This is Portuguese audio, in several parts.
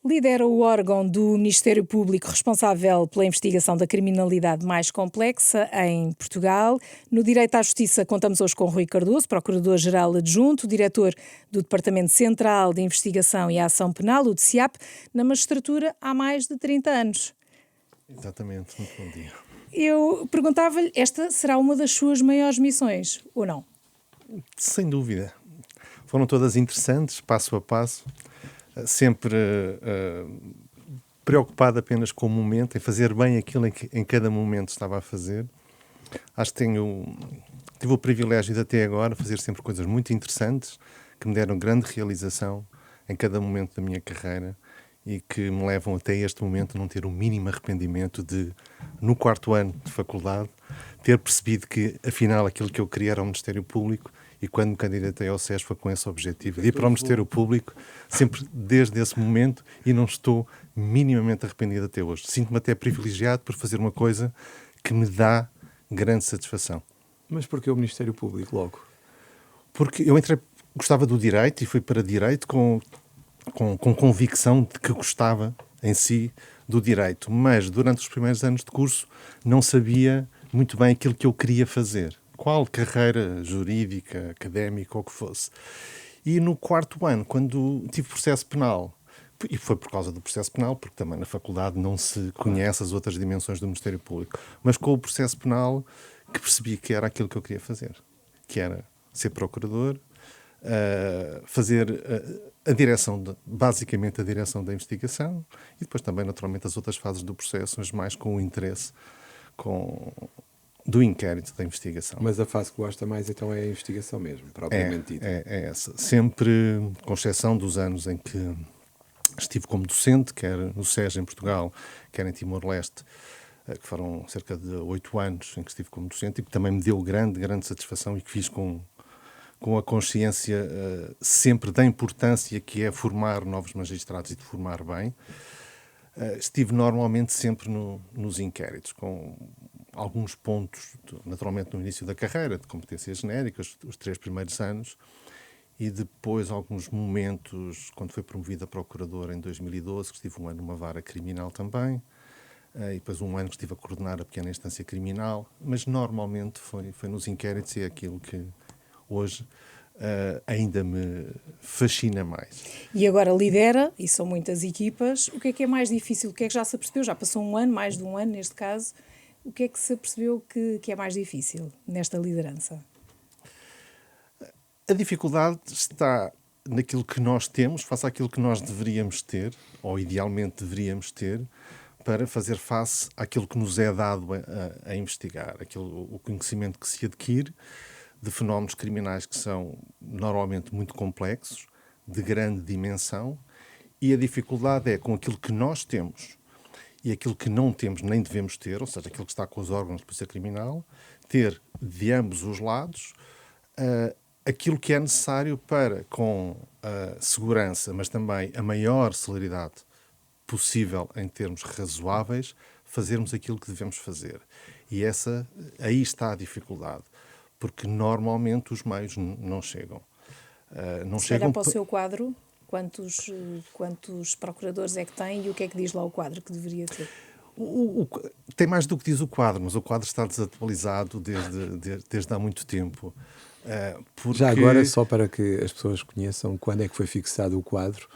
Lidera o órgão do Ministério Público responsável pela investigação da criminalidade mais complexa em Portugal. No Direito à Justiça contamos hoje com Rui Cardoso, Procurador-Geral Adjunto, diretor do Departamento Central de Investigação e Ação Penal, o DCIAP, na magistratura há mais de 30 anos. Exatamente, muito bom dia. Eu perguntava-lhe, esta será uma das suas maiores missões, ou não? Sem dúvida. Foram todas interessantes, passo a passo, sempre preocupado apenas com o momento, em fazer bem aquilo em cada momento estava a fazer. Acho que tive o privilégio de até agora fazer sempre coisas muito interessantes, que me deram grande realização em cada momento da minha carreira e que me levam até este momento a não ter o mínimo arrependimento de, no 4º ano de faculdade, ter percebido que, afinal, aquilo que eu queria era o Ministério Público. E quando me candidatei ao SES foi com esse objetivo, de ir para o Ministério Público, sempre desde esse momento, e não estou minimamente arrependido até hoje. Sinto-me até privilegiado por fazer uma coisa que me dá grande satisfação. Mas porquê o Ministério Público logo? Porque eu gostava do Direito e fui para Direito com convicção de que gostava em si do Direito, mas durante os primeiros anos de curso não sabia muito bem aquilo que eu queria fazer. Qual carreira jurídica, académica ou que fosse. E no 4º ano, quando tive processo penal, e foi por causa do processo penal, porque também na faculdade não se conhece as outras dimensões do Ministério Público, mas com o processo penal que percebi que era aquilo que eu queria fazer, que era ser procurador, fazer a direção, basicamente a direção da investigação, e depois também naturalmente as outras fases do processo, mas mais com o interesse do inquérito da investigação. Mas a fase que gosta mais então é a investigação mesmo, propriamente dita. É essa. Sempre, com exceção dos anos em que estive como docente, quer no SES em Portugal, quer em Timor-Leste, que foram cerca de 8 anos em que estive como docente e que também me deu grande satisfação e que fiz com a consciência sempre da importância que é formar novos magistrados e de formar bem. Estive normalmente sempre nos inquéritos, com alguns pontos, naturalmente no início da carreira, de competências genéricas, os 3 primeiros anos, e depois alguns momentos, quando foi promovida a procuradora em 2012, que estive um ano numa vara criminal também, e depois um ano que estive a coordenar a pequena instância criminal, mas normalmente foi nos inquéritos e é aquilo que hoje ainda me fascina mais. E agora lidera, e são muitas equipas, o que é mais difícil? O que é que já se apercebeu? Já passou um ano, mais de um ano neste caso. O que é que se apercebeu que é mais difícil nesta liderança? A dificuldade está naquilo que nós temos, face àquilo que nós deveríamos ter, ou idealmente deveríamos ter, para fazer face àquilo que nos é dado a investigar, o conhecimento que se adquire de fenómenos criminais que são normalmente muito complexos, de grande dimensão, e a dificuldade é com aquilo que nós temos e aquilo que não temos nem devemos ter, ou seja, aquilo que está com os órgãos de polícia criminal, ter de ambos os lados aquilo que é necessário para, com a segurança, mas também a maior celeridade possível em termos razoáveis, fazermos aquilo que devemos fazer. E aí está a dificuldade, porque normalmente os meios não chegam. Se olhar para o seu quadro, quantos procuradores é que tem e o que é que diz lá o quadro que deveria ter? Tem mais do que diz o quadro, mas o quadro está desatualizado desde há muito tempo. Já agora, só para que as pessoas conheçam, quando é que foi fixado o quadro?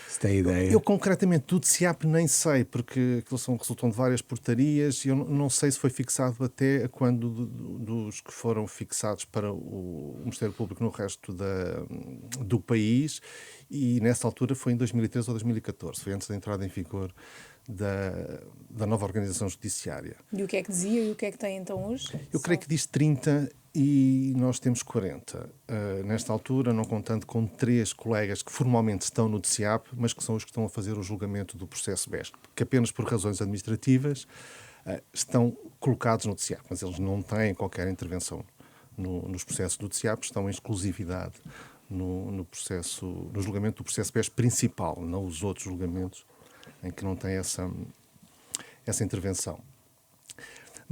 Se tem ideia? Eu concretamente do DCIAP nem sei, porque aquilo resultam de várias portarias e eu não sei se foi fixado até quando dos que foram fixados para o Ministério Público no resto do país, e nessa altura foi em 2013 ou 2014, foi antes da entrada em vigor da nova organização judiciária. E o que é que dizia e o que é que tem então hoje? Eu creio que diz 30 e nós temos 40. Nesta altura, não contando com 3 colegas que formalmente estão no DCIAP, mas que são os que estão a fazer o julgamento do processo BESC, que apenas por razões administrativas estão colocados no DCIAP, mas eles não têm qualquer intervenção nos processos do DCIAP, estão em exclusividade no julgamento do processo BESC principal, não os outros julgamentos em que não tem essa intervenção.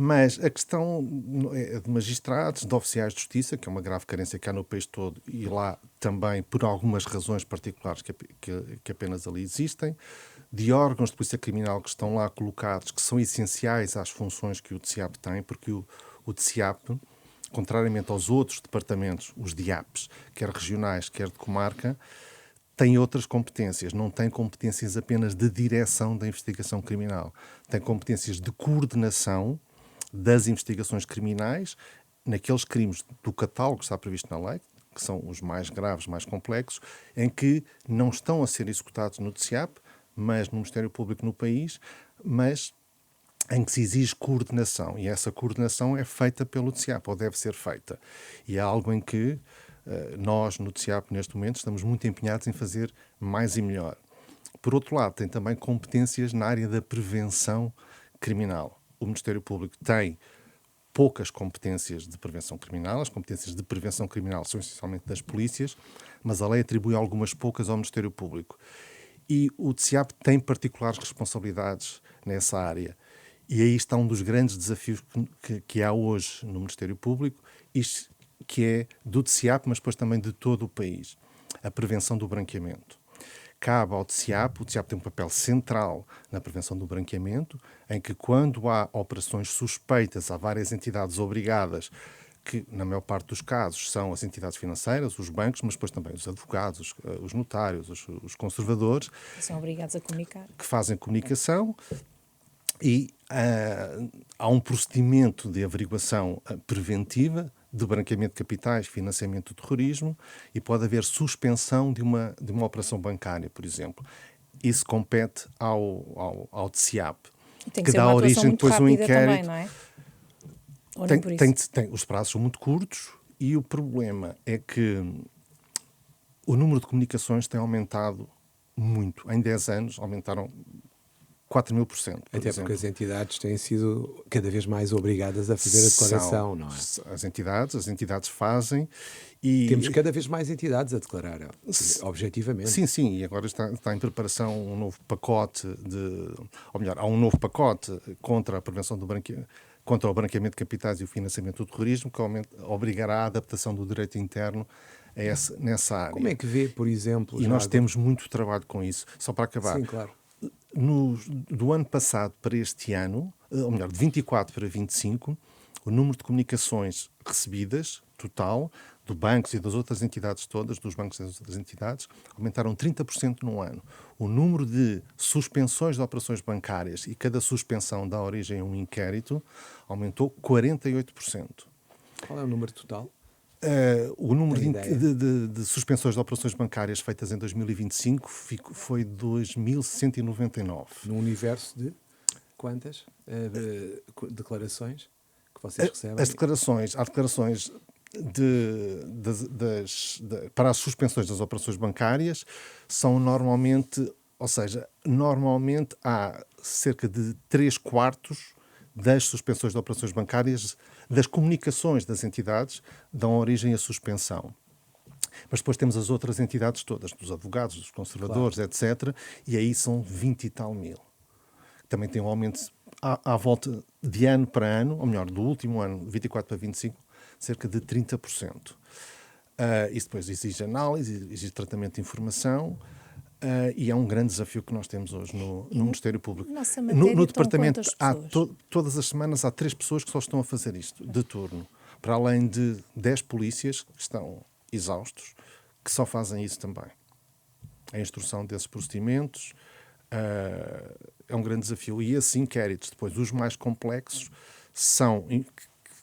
Mas a questão de magistrados, de oficiais de justiça, que é uma grave carência que há no país todo, e lá também por algumas razões particulares que apenas ali existem, de órgãos de polícia criminal que estão lá colocados, que são essenciais às funções que o DCIAP tem, porque o DCIAP, contrariamente aos outros departamentos, os DIAPs, quer regionais, quer de comarca, tem outras competências, não tem competências apenas de direção da investigação criminal, tem competências de coordenação das investigações criminais naqueles crimes do catálogo que está previsto na lei, que são os mais graves, mais complexos, em que não estão a ser executados no DCIAP, mas no Ministério Público no país, mas em que se exige coordenação, e essa coordenação é feita pelo DCIAP, ou deve ser feita. E é algo em que nós, no DCIAP, neste momento, estamos muito empenhados em fazer mais e melhor. Por outro lado, tem também competências na área da prevenção criminal. O Ministério Público tem poucas competências de prevenção criminal. As competências de prevenção criminal são essencialmente das polícias, mas a lei atribui algumas poucas ao Ministério Público. E o DCIAP tem particulares responsabilidades nessa área. E aí está um dos grandes desafios que há hoje no Ministério Público, isto que é do DCIAP, mas depois também de todo o país, a prevenção do branqueamento. Cabe ao DCIAP, o DCIAP tem um papel central na prevenção do branqueamento, em que quando há operações suspeitas, há várias entidades obrigadas, que na maior parte dos casos são as entidades financeiras, os bancos, mas depois também os advogados, os notários, os conservadores. São obrigados a comunicar. Que fazem comunicação e há um procedimento de averiguação preventiva de branqueamento de capitais, financiamento do terrorismo, e pode haver suspensão de uma operação bancária, por exemplo. Isso compete ao DCIAP, que dá origem depois a um inquérito. Também, não é? Os prazos são muito curtos e o problema é que o número de comunicações tem aumentado muito. Em 10 anos aumentaram 4.000%. Até porque as entidades têm sido cada vez mais obrigadas a fazer a declaração, não é? As entidades fazem e... Temos cada vez mais entidades a declarar, objetivamente. Sim, e agora está em preparação um novo pacote há um novo pacote contra a prevenção contra o branqueamento de capitais e o financiamento do terrorismo, que obrigará a adaptação do direito interno nessa área. Como é que vê, por exemplo... E nós temos muito trabalho com isso. Só para acabar. Sim, claro. Do ano passado para este ano, ou melhor, de 24 para 25, o número de comunicações recebidas, total, do bancos e das outras entidades todas, dos bancos e das outras entidades, aumentaram 30% no ano. O número de suspensões de operações bancárias, e cada suspensão dá origem a um inquérito, aumentou 48%. Qual é o número total? O número de suspensões de operações bancárias feitas em 2025 foi 2.199. No universo de quantas declarações que vocês recebem? Há declarações para as suspensões das operações bancárias são normalmente há cerca de 3/4 das suspensões de operações bancárias, das comunicações das entidades, dão origem à suspensão. Mas depois temos as outras entidades todas, dos advogados, dos conservadores, claro, etc. E aí são 20 e tal mil. Também tem um aumento à volta de ano para ano, ou melhor, do último ano, 24 para 25, cerca de 30%. Isso depois exige análise, exige tratamento de informação, e é um grande desafio que nós temos hoje no Ministério Público. No departamento, todas as semanas há 3 pessoas que só estão a fazer isto, de turno, para além de 10 polícias que estão exaustos, que só fazem isso também. A instrução desses procedimentos é um grande desafio. E esses inquéritos, depois, os mais complexos,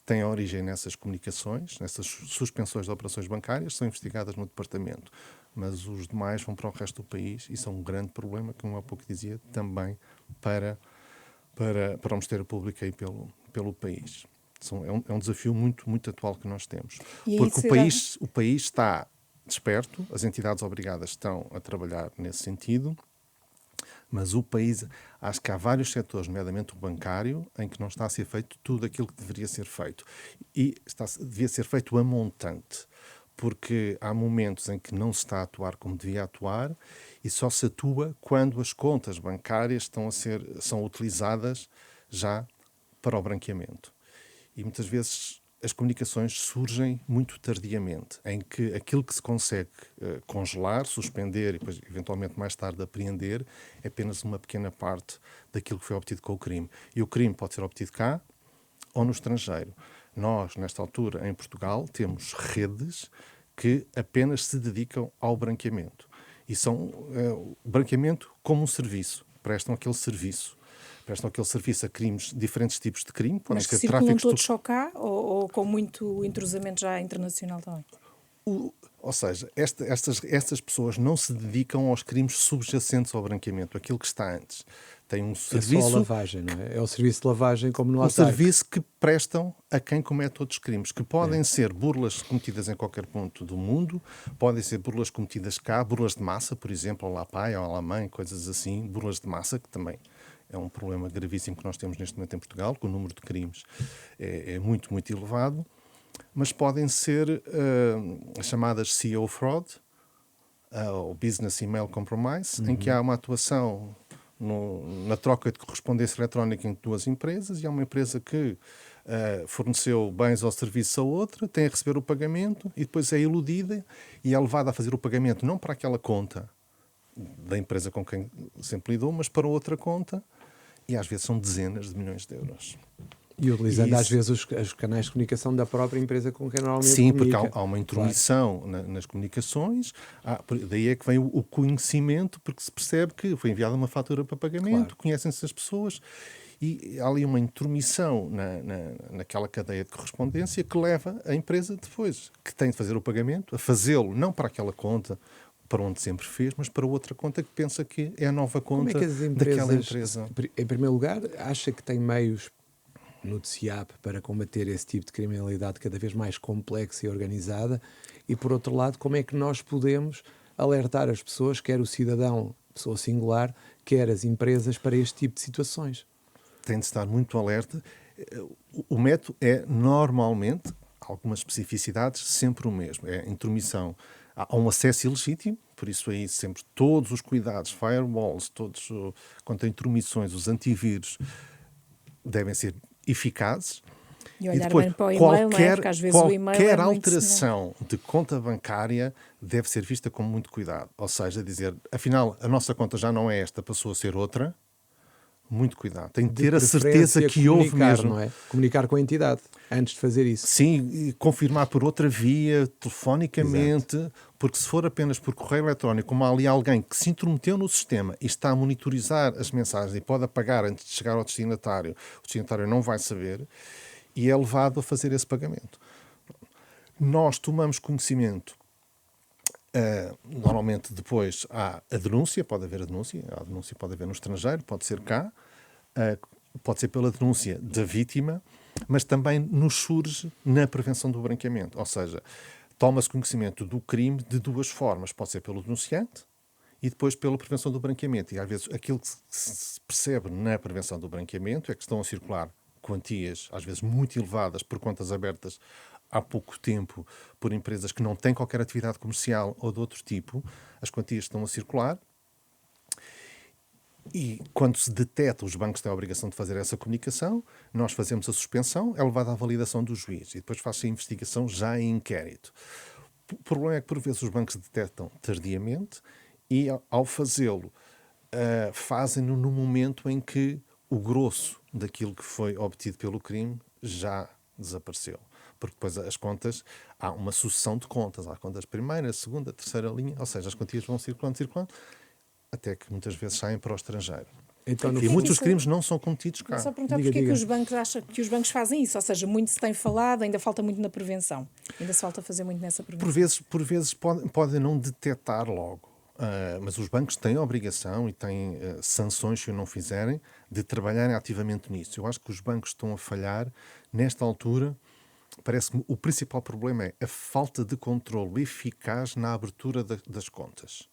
têm origem nessas comunicações, nessas suspensões de operações bancárias, são investigadas no departamento. Mas os demais vão para o resto do país e são um grande problema, como há pouco dizia, também para o Ministério Público e pelo país. É um desafio muito, muito atual que nós temos. Porque o país está desperto, as entidades obrigadas estão a trabalhar nesse sentido, mas o país, acho que há vários setores, nomeadamente o bancário, em que não está a ser feito tudo aquilo que deveria ser feito. E devia ser feito a montante, porque há momentos em que não se está a atuar como devia atuar e só se atua quando as contas bancárias são utilizadas já para o branqueamento. E muitas vezes as comunicações surgem muito tardiamente, em que aquilo que se consegue congelar, suspender e depois eventualmente mais tarde apreender é apenas uma pequena parte daquilo que foi obtido com o crime. E o crime pode ser obtido cá ou no estrangeiro. Nós, nesta altura, em Portugal, temos redes que apenas se dedicam ao branqueamento. E são o branqueamento como um serviço. Prestam aquele serviço a crimes, diferentes tipos de crime. Mas que circulam todos só cá ou com muito intrusamento já internacional também? Ou seja, estas pessoas não se dedicam aos crimes subjacentes ao branqueamento, aquilo que está antes. Tem um serviço... É só a lavagem, não é? É o serviço de lavagem como no ataque. Um serviço que prestam a quem comete outros crimes, que podem ser burlas cometidas em qualquer ponto do mundo, podem ser burlas cometidas cá, burlas de massa, por exemplo, ao La Pai, ao La Mãe, coisas assim, burlas de massa, que também é um problema gravíssimo que nós temos neste momento em Portugal, que o número de crimes é muito, muito elevado, mas podem ser as chamadas CEO fraud, ou Business Email Compromise, em que há uma atuação na troca de correspondência eletrónica entre duas empresas, e há uma empresa que forneceu bens ou serviços a outra, tem a receber o pagamento e depois é iludida e é levada a fazer o pagamento não para aquela conta da empresa com quem sempre lidou, mas para outra conta, e às vezes são dezenas de milhões de euros. E utilizando às vezes os canais de comunicação da própria empresa com quem normalmente Sim, comunica. porque há uma intromissão nas comunicações, daí é que vem o conhecimento, porque se percebe que foi enviada uma fatura para pagamento, conhecem-se as pessoas, e há ali uma intromissão naquela cadeia de correspondência que leva a empresa depois, que tem de fazer o pagamento, a fazê-lo não para aquela conta, para onde sempre fez, mas para outra conta que pensa que é a nova conta daquela empresa. Em primeiro lugar, acha que tem meios no DCIAP para combater esse tipo de criminalidade cada vez mais complexa e organizada? E, por outro lado, como é que nós podemos alertar as pessoas, quer o cidadão, pessoa singular, quer as empresas, para este tipo de situações? Tem de estar muito alerta. O método é, normalmente, algumas especificidades, sempre o mesmo. É intromissão. Há um acesso ilegítimo, por isso aí sempre todos os cuidados, firewalls, todos quanto a intromissões, os antivírus, devem ser eficazes. E olhar bem para o e-mail, não é? Porque às vezes o e-mail qualquer alteração de conta bancária deve ser vista com muito cuidado. Ou seja, dizer, afinal, a nossa conta já não é esta, passou a ser outra. Muito cuidado. Tem de ter a certeza que houve mesmo. Não é? Comunicar com a entidade antes de fazer isso. Sim, e confirmar por outra via, telefonicamente, Exato. porque se for apenas por correio eletrónico, como há ali alguém que se intrometeu no sistema e está a monitorizar as mensagens e pode apagar antes de chegar ao destinatário, o destinatário não vai saber e é levado a fazer esse pagamento. Nós tomamos conhecimento. Normalmente depois há a denúncia, pode haver a denúncia pode haver no estrangeiro, pode ser cá, pode ser pela denúncia da vítima, mas também nos surge na prevenção do branqueamento, ou seja, toma-se conhecimento do crime de duas formas, pode ser pelo denunciante e depois pela prevenção do branqueamento, e às vezes aquilo que se percebe na prevenção do branqueamento é que estão a circular quantias, às vezes muito elevadas, por contas abertas há pouco tempo por empresas que não têm qualquer atividade comercial ou de outro tipo, as quantias estão a circular e quando se detecta, os bancos têm a obrigação de fazer essa comunicação, nós fazemos a suspensão, é levada à validação do juiz e depois faz-se a investigação já em inquérito. O problema é que por vezes os bancos detectam tardiamente e ao fazê-lo fazem-no no momento em que o grosso daquilo que foi obtido pelo crime já desapareceu. Porque depois as contas, há uma sucessão de contas. Há contas primeira, segunda, terceira linha, ou seja, as quantias vão circulando, até que muitas vezes saem para o estrangeiro. Então, e muitos dos crimes não são cometidos cá. Só perguntar porque é que os bancos acham que os bancos fazem isso, ou seja, muito se tem falado, ainda falta muito na prevenção. Ainda se falta fazer muito nessa prevenção. Por vezes podem não detectar logo. Mas os bancos têm a obrigação e têm sanções se o não fizerem de trabalharem ativamente nisso. Eu acho que os bancos estão a falhar nesta altura. Parece-me o principal problema é a falta de controle eficaz na abertura das contas.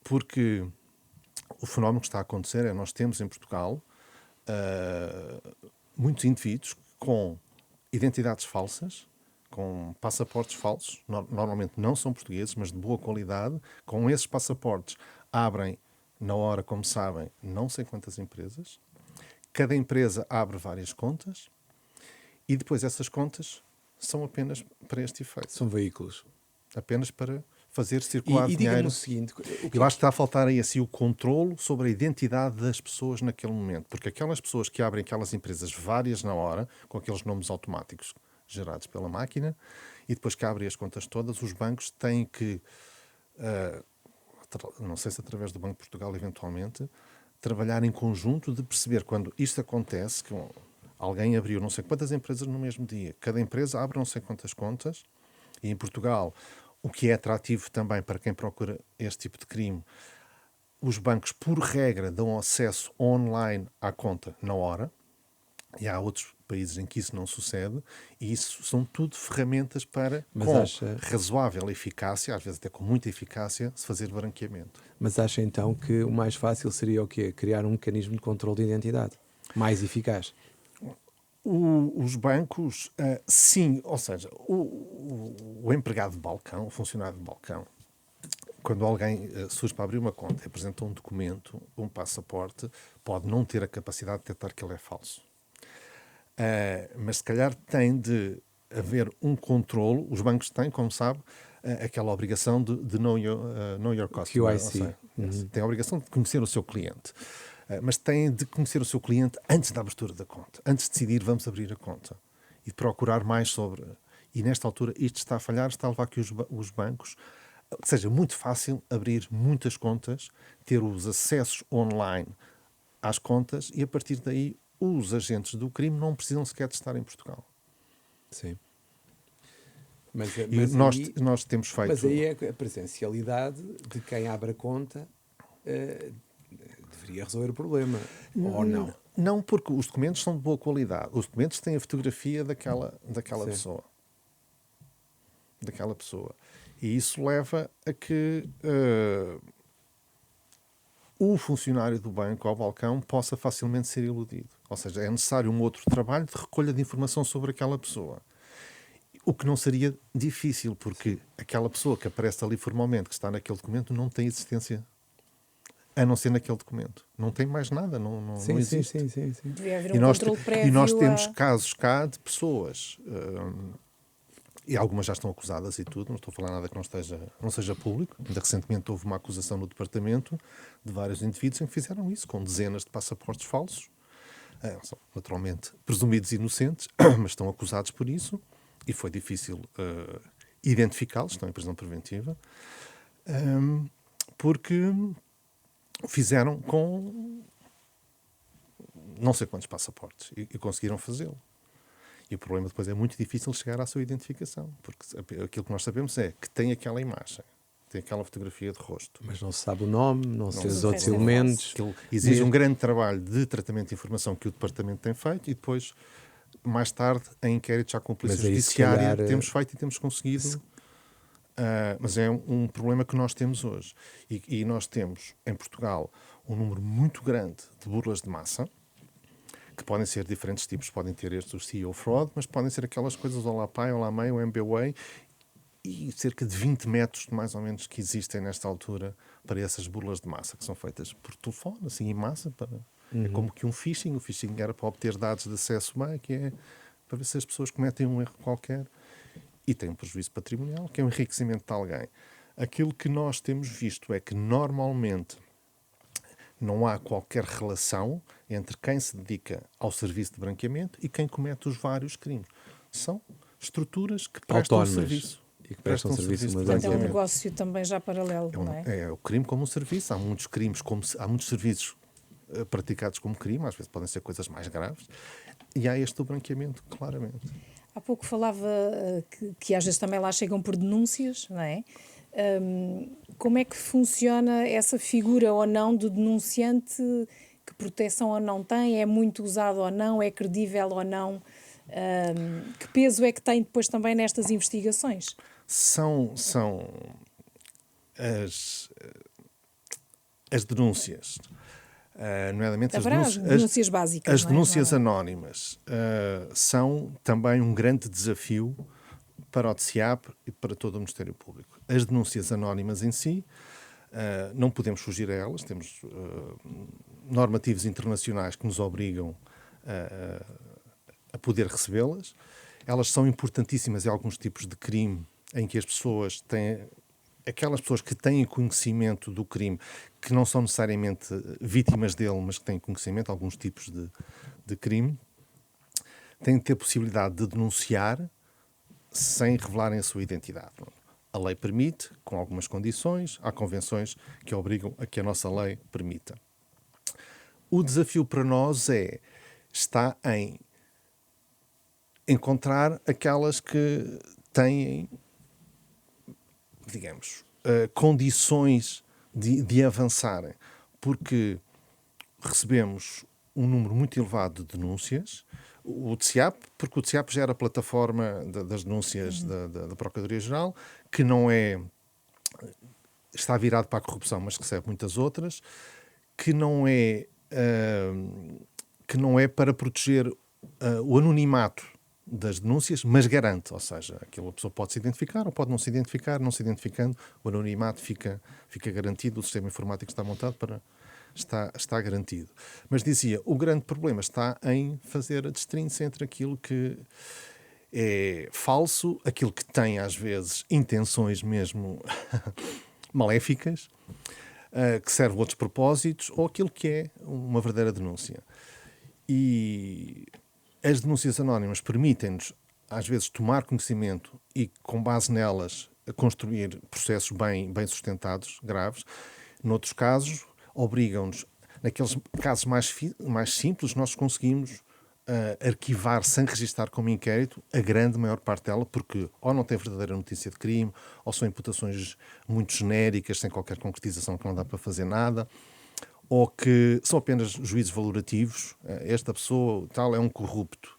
Porque o fenómeno que está a acontecer é nós temos em Portugal muitos indivíduos com identidades falsas, com passaportes falsos, normalmente não são portugueses, mas de boa qualidade. Com esses passaportes abrem, na hora, como sabem, não sei quantas empresas, Cada empresa abre várias contas e depois essas contas são apenas para este efeito. São veículos. Apenas para fazer circular E dinheiro. diga-me o seguinte... Eu acho que está a faltar aí assim o controlo sobre a identidade das pessoas naquele momento. Porque aquelas pessoas que abrem aquelas empresas várias na hora, com aqueles nomes automáticos gerados pela máquina, e depois que abrem as contas todas, os bancos têm que, não sei se através do Banco de Portugal eventualmente, trabalhar em conjunto de perceber quando isto acontece, que alguém abriu não sei quantas empresas no mesmo dia. Cada empresa abre não sei quantas contas, e em Portugal, o que é atrativo também para quem procura este tipo de crime, os bancos, por regra, dão acesso online à conta na hora, e há outros países em que isso não sucede, e isso são tudo ferramentas para, razoável eficácia, às vezes até com muita eficácia, se fazer branqueamento. Mas acha então que o mais fácil seria o quê? Criar um mecanismo de controle de identidade mais eficaz? Os bancos, sim, ou seja, o empregado de balcão, o funcionário de balcão, quando alguém surge para abrir uma conta e apresenta um documento, um passaporte, pode não ter a capacidade de detectar que ele é falso. Mas se calhar tem de haver um controlo, os bancos têm, como sabe, aquela obrigação de know your customer. QIC. Tem a obrigação de conhecer o seu cliente. Mas têm de conhecer o seu cliente antes da abertura da conta. Antes de decidir, vamos abrir a conta. E de procurar mais sobre... E nesta altura isto está a falhar, está a levar que os bancos... Que seja muito fácil abrir muitas contas, ter os acessos online às contas e a partir daí os agentes do crime não precisam sequer de estar em Portugal. Sim. Nós temos feito... Mas aí é a presencialidade de quem abre a conta... deveria resolver o problema, ou não? Não, porque os documentos são de boa qualidade. Os documentos têm a fotografia daquela pessoa. Daquela pessoa. E isso leva a que o funcionário do banco ao balcão possa facilmente ser iludido. Ou seja, é necessário um outro trabalho de recolha de informação sobre aquela pessoa. O que não seria difícil, porque aquela pessoa que aparece ali formalmente, que está naquele documento, não tem existência a não ser naquele documento. Não tem mais nada, não existe. Sim. Devia haver um controle prévio. E nós temos casos cá de pessoas, e algumas já estão acusadas e tudo, não estou a falar nada que não seja público. Ainda recentemente houve uma acusação no departamento de vários indivíduos em que fizeram isso, com dezenas de passaportes falsos. São naturalmente presumidos inocentes, mas estão acusados por isso, e foi difícil identificá-los, estão em prisão preventiva, porque fizeram com não sei quantos passaportes e conseguiram fazê-lo. E o problema depois é muito difícil chegar à sua identificação, porque aquilo que nós sabemos é que tem aquela imagem, tem aquela fotografia de rosto. Mas não se sabe o nome, não se os outros é elementos. Exige um grande trabalho de tratamento de informação que o departamento tem feito e depois, mais tarde, em inquéritos já com a Polícia Judiciária, temos feito e temos conseguido. Mas é um problema que nós temos hoje. E nós temos, em Portugal, um número muito grande de burlas de massa, que podem ser diferentes tipos, podem ter estes, o CEO fraud, mas podem ser aquelas coisas, Olá Pai, Olá Mãe, o MBWay, e cerca de 20 métodos, mais ou menos, que existem nesta altura para essas burlas de massa, que são feitas por telefone, assim, em massa. É como que um phishing. O phishing era para obter dados de acesso bem, que é para ver se as pessoas cometem um erro qualquer e têm um prejuízo patrimonial, que é o enriquecimento de alguém. Aquilo que nós temos visto é que, normalmente, não há qualquer relação entre quem se dedica ao serviço de branqueamento e quem comete os vários crimes. São estruturas que prestam serviço. E que prestam serviço. Portanto, é um negócio também já paralelo, não é? É o crime como um serviço. Há muitos crimes, há muitos serviços praticados como crime, às vezes podem ser coisas mais graves, e há este do branqueamento, claramente. Há pouco falava que às vezes também lá chegam por denúncias, não é? Como é que funciona essa figura ou não do denunciante? Que proteção ou não tem? É muito usado ou não? É credível ou não? Que peso é que tem depois também nestas investigações? São as denúncias, nomeadamente as denúncias básicas. As denúncias anónimas são também um grande desafio para o DCAP e para todo o Ministério Público. As denúncias anónimas em si, não podemos fugir a elas, temos normativos internacionais que nos obrigam a poder recebê-las. Elas são importantíssimas em alguns tipos de crime em que as pessoas têm... Aquelas pessoas que têm conhecimento do crime, que não são necessariamente vítimas dele, mas que têm conhecimento de alguns tipos de crime, têm de ter possibilidade de denunciar sem revelarem a sua identidade. A lei permite, com algumas condições, há convenções que obrigam a que a nossa lei permita. O desafio para nós está em encontrar aquelas que têm, digamos, condições de avançarem, porque recebemos um número muito elevado de denúncias. O TSIAP, porque o TSIAP já era a plataforma das denúncias da Procuradoria-Geral, que não está virado para a corrupção, mas recebe muitas outras, que não é para proteger o anonimato das denúncias, mas garante, ou seja, aquela pessoa pode se identificar ou pode não se identificar, não se identificando, o anonimato fica garantido, o sistema informático está montado para... Está garantido. Mas dizia, o grande problema está em fazer a distinção entre aquilo que é falso, aquilo que tem, às vezes, intenções mesmo maléficas, que serve a outros propósitos, ou aquilo que é uma verdadeira denúncia. E as denúncias anónimas permitem-nos, às vezes, tomar conhecimento e, com base nelas, construir processos bem sustentados, graves. Noutros casos, obrigam-nos, naqueles casos mais simples, nós conseguimos arquivar sem registar como inquérito a grande maior parte dela, porque ou não tem verdadeira notícia de crime, ou são imputações muito genéricas, sem qualquer concretização, que não dá para fazer nada, ou que são apenas juízos valorativos. Esta pessoa tal é um corrupto.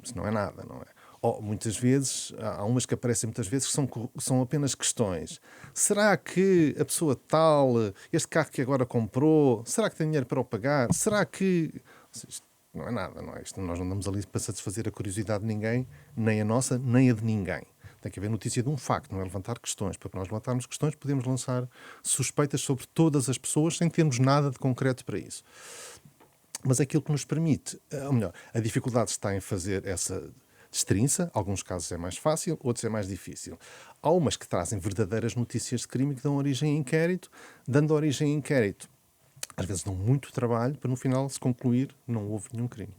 Isso não é nada, não é? Ou, muitas vezes, há umas que aparecem muitas vezes que são apenas questões. Será que a pessoa tal, este carro que agora comprou, será que tem dinheiro para o pagar? Será que... Isto não é nada, não é? Nós não andamos ali para satisfazer a curiosidade de ninguém, nem a nossa, nem a de ninguém. Tem que haver notícia de um facto, não é levantar questões. Para nós levantarmos questões, podemos lançar suspeitas sobre todas as pessoas sem termos nada de concreto para isso. Mas aquilo que nos permite, ou melhor, a dificuldade está em fazer essa... destrinça, alguns casos é mais fácil, outros é mais difícil. Há umas que trazem verdadeiras notícias de crime que dão origem a inquérito, dando origem a inquérito. Às vezes dão muito trabalho para no final se concluir não houve nenhum crime.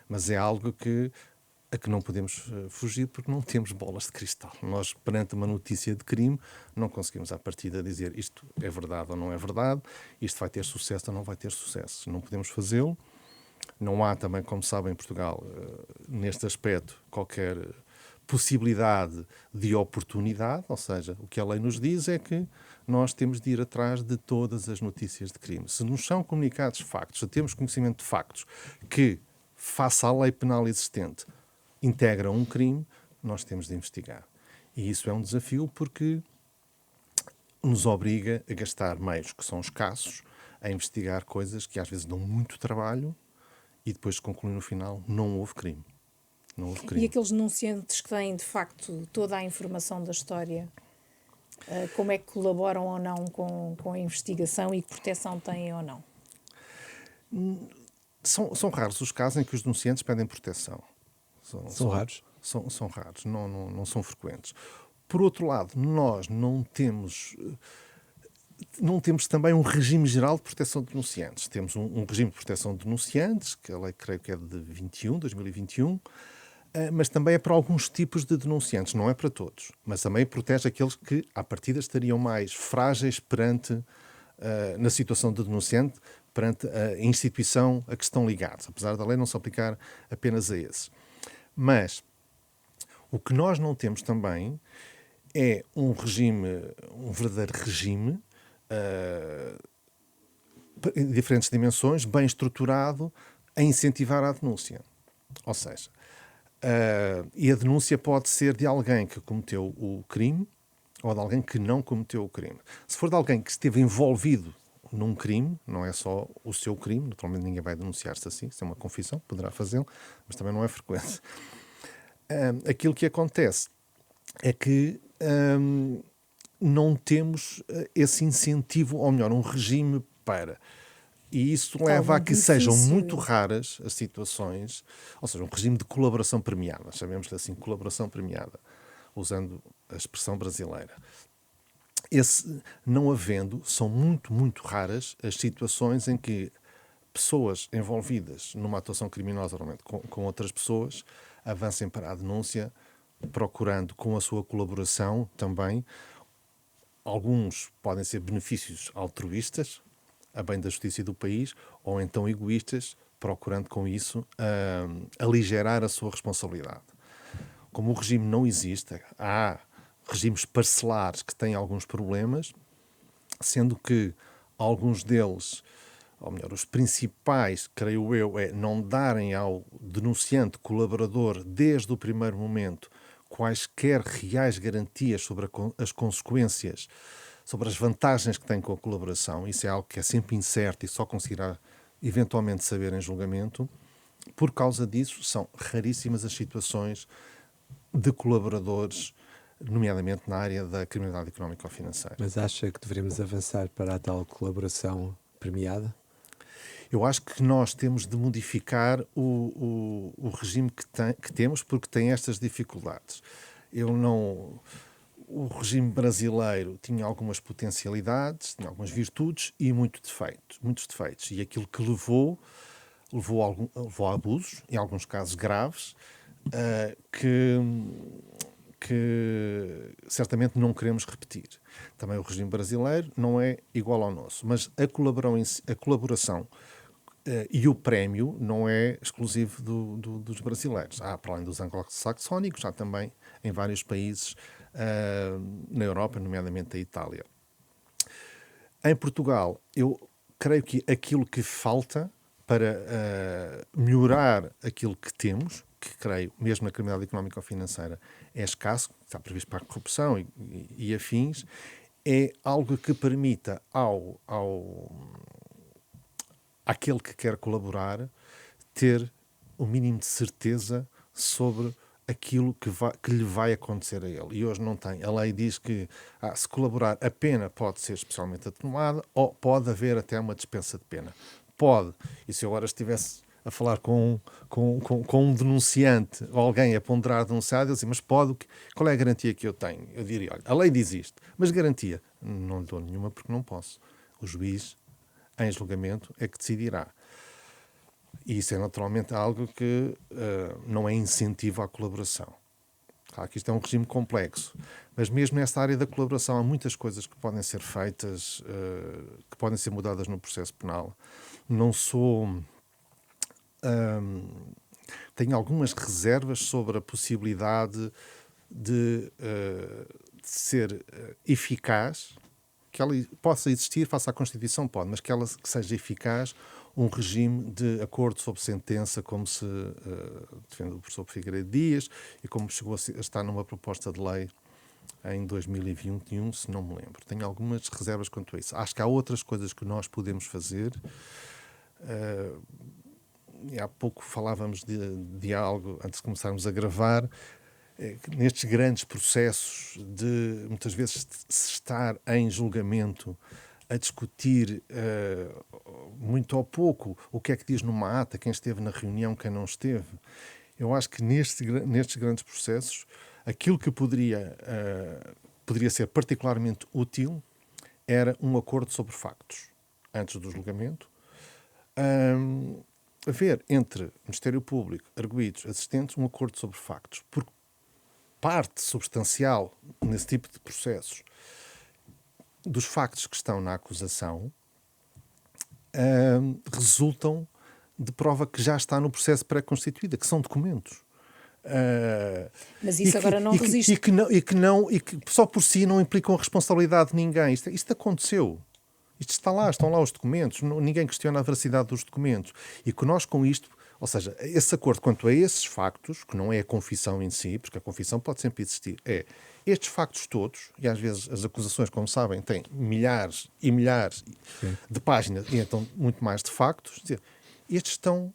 Mas é algo a que não podemos fugir porque não temos bolas de cristal. Nós, perante uma notícia de crime, não conseguimos à partida dizer isto é verdade ou não é verdade, isto vai ter sucesso ou não vai ter sucesso. Não podemos fazê-lo. Não há também, como sabem, em Portugal, neste aspecto, qualquer possibilidade de oportunidade, ou seja, o que a lei nos diz é que nós temos de ir atrás de todas as notícias de crime. Se nos são comunicados factos, se temos conhecimento de factos que, face à lei penal existente, integram um crime, nós temos de investigar. E isso é um desafio porque nos obriga a gastar meios que são escassos, a investigar coisas que às vezes dão muito trabalho, e depois se conclui no final, não houve crime. Não houve crime. E aqueles denunciantes que têm, de facto, toda a informação da história, como é que colaboram ou não com a investigação e que proteção têm ou não? São raros os casos em que os denunciantes pedem proteção. São raros? São raros, não são frequentes. Por outro lado, nós não temos também um regime geral de proteção de denunciantes. Temos um regime de proteção de denunciantes, que a lei creio que é de 2021, mas também é para alguns tipos de denunciantes, não é para todos. Mas também protege aqueles que, à partida, estariam mais frágeis na situação de denunciante, perante a instituição a que estão ligados, apesar da lei não se aplicar apenas a esses. Mas o que nós não temos também é um verdadeiro regime, em diferentes dimensões, bem estruturado, a incentivar a denúncia. Ou seja, e a denúncia pode ser de alguém que cometeu o crime ou de alguém que não cometeu o crime. Se for de alguém que esteve envolvido num crime, não é só o seu crime, naturalmente ninguém vai denunciar-se assim, se é uma confissão, poderá fazê-lo, mas também não é frequente. Aquilo que acontece é que não temos esse incentivo, ou melhor, um regime para E isso leva a que sejam benefício. muito raras as situações, ou seja, um regime de colaboração premiada, chamemos-lhe assim, colaboração premiada, usando a expressão brasileira. Não havendo, são muito, muito raras as situações em que pessoas envolvidas numa atuação criminosa, normalmente com outras pessoas, avancem para a denúncia, procurando com a sua colaboração também. Alguns podem ser benefícios altruístas, a bem da justiça e do país, ou então egoístas, procurando com isso aligerar a sua responsabilidade. Como o regime não existe, há regimes parcelares que têm alguns problemas, sendo que alguns deles, ou melhor, os principais, creio eu, é não darem ao denunciante colaborador, desde o primeiro momento, quaisquer reais garantias sobre as consequências, sobre as vantagens que tem com a colaboração. Isso é algo que é sempre incerto e só conseguirá eventualmente saber em julgamento. Por causa disso, são raríssimas as situações de colaboradores, nomeadamente na área da criminalidade económica ou financeira. Mas acha que deveríamos avançar para a tal colaboração premiada? Eu acho que nós temos de modificar o regime que temos, porque tem estas dificuldades. O regime brasileiro tinha algumas potencialidades, tinha algumas virtudes e muitos defeitos. E aquilo que levou a abusos, em alguns casos graves, que certamente não queremos repetir. Também o regime brasileiro não é igual ao nosso, mas a colaboração e o prémio não é exclusivo dos brasileiros. Há, para além dos anglo-saxónicos, há também em vários países na Europa, nomeadamente a Itália. Em Portugal, eu creio que aquilo que falta para melhorar aquilo que temos, que creio, mesmo na criminalidade económica ou financeira, é escasso, está previsto para a corrupção e afins, é algo que permita àquele que quer colaborar ter o mínimo de certeza sobre aquilo que lhe vai acontecer a ele. E hoje não tem. A lei diz que se colaborar, a pena pode ser especialmente atenuada ou pode haver até uma dispensa de pena. Pode. E se eu agora estivesse a falar com um denunciante ou alguém a ponderar denunciado, eu dizia, mas pode, qual é a garantia que eu tenho? Eu diria, olha, a lei diz isto, mas garantia? Não lhe dou nenhuma porque não posso. O juiz, em julgamento, é que decidirá. E isso é naturalmente algo que não é incentivo à colaboração. Claro que isto é um regime complexo, mas mesmo nesta área da colaboração há muitas coisas que podem ser feitas, que podem ser mudadas no processo penal. Tenho algumas reservas sobre a possibilidade de ser eficaz, que ela possa existir face à Constituição, pode, mas que seja eficaz um regime de acordo sob sentença, como se defende o professor Figueiredo Dias e como chegou a estar numa proposta de lei em 2021, se não me lembro. Tenho algumas reservas quanto a isso. Acho que há outras coisas que nós podemos fazer. E há pouco falávamos de algo, antes de começarmos a gravar, nestes grandes processos de, muitas vezes, se estar em julgamento a discutir muito ou pouco o que é que diz numa ata, quem esteve na reunião, quem não esteve. Eu acho que nestes grandes processos, aquilo que poderia ser particularmente útil era um acordo sobre factos, antes do julgamento, haver entre Ministério Público, arguidos, assistentes, um acordo sobre factos, porque parte substancial nesse tipo de processos dos factos que estão na acusação resultam de prova que já está no processo pré-constituída, que são documentos. Mas isso agora não resiste. E que só por si não implicam a responsabilidade de ninguém. Isto aconteceu. Isto está lá, estão lá os documentos, ninguém questiona a veracidade dos documentos. E que nós com isto, ou seja, esse acordo quanto a esses factos, que não é a confissão em si, porque a confissão pode sempre existir, é estes factos todos, e às vezes as acusações, como sabem, têm milhares e milhares de páginas, e então muito mais de factos, dizer, estes estão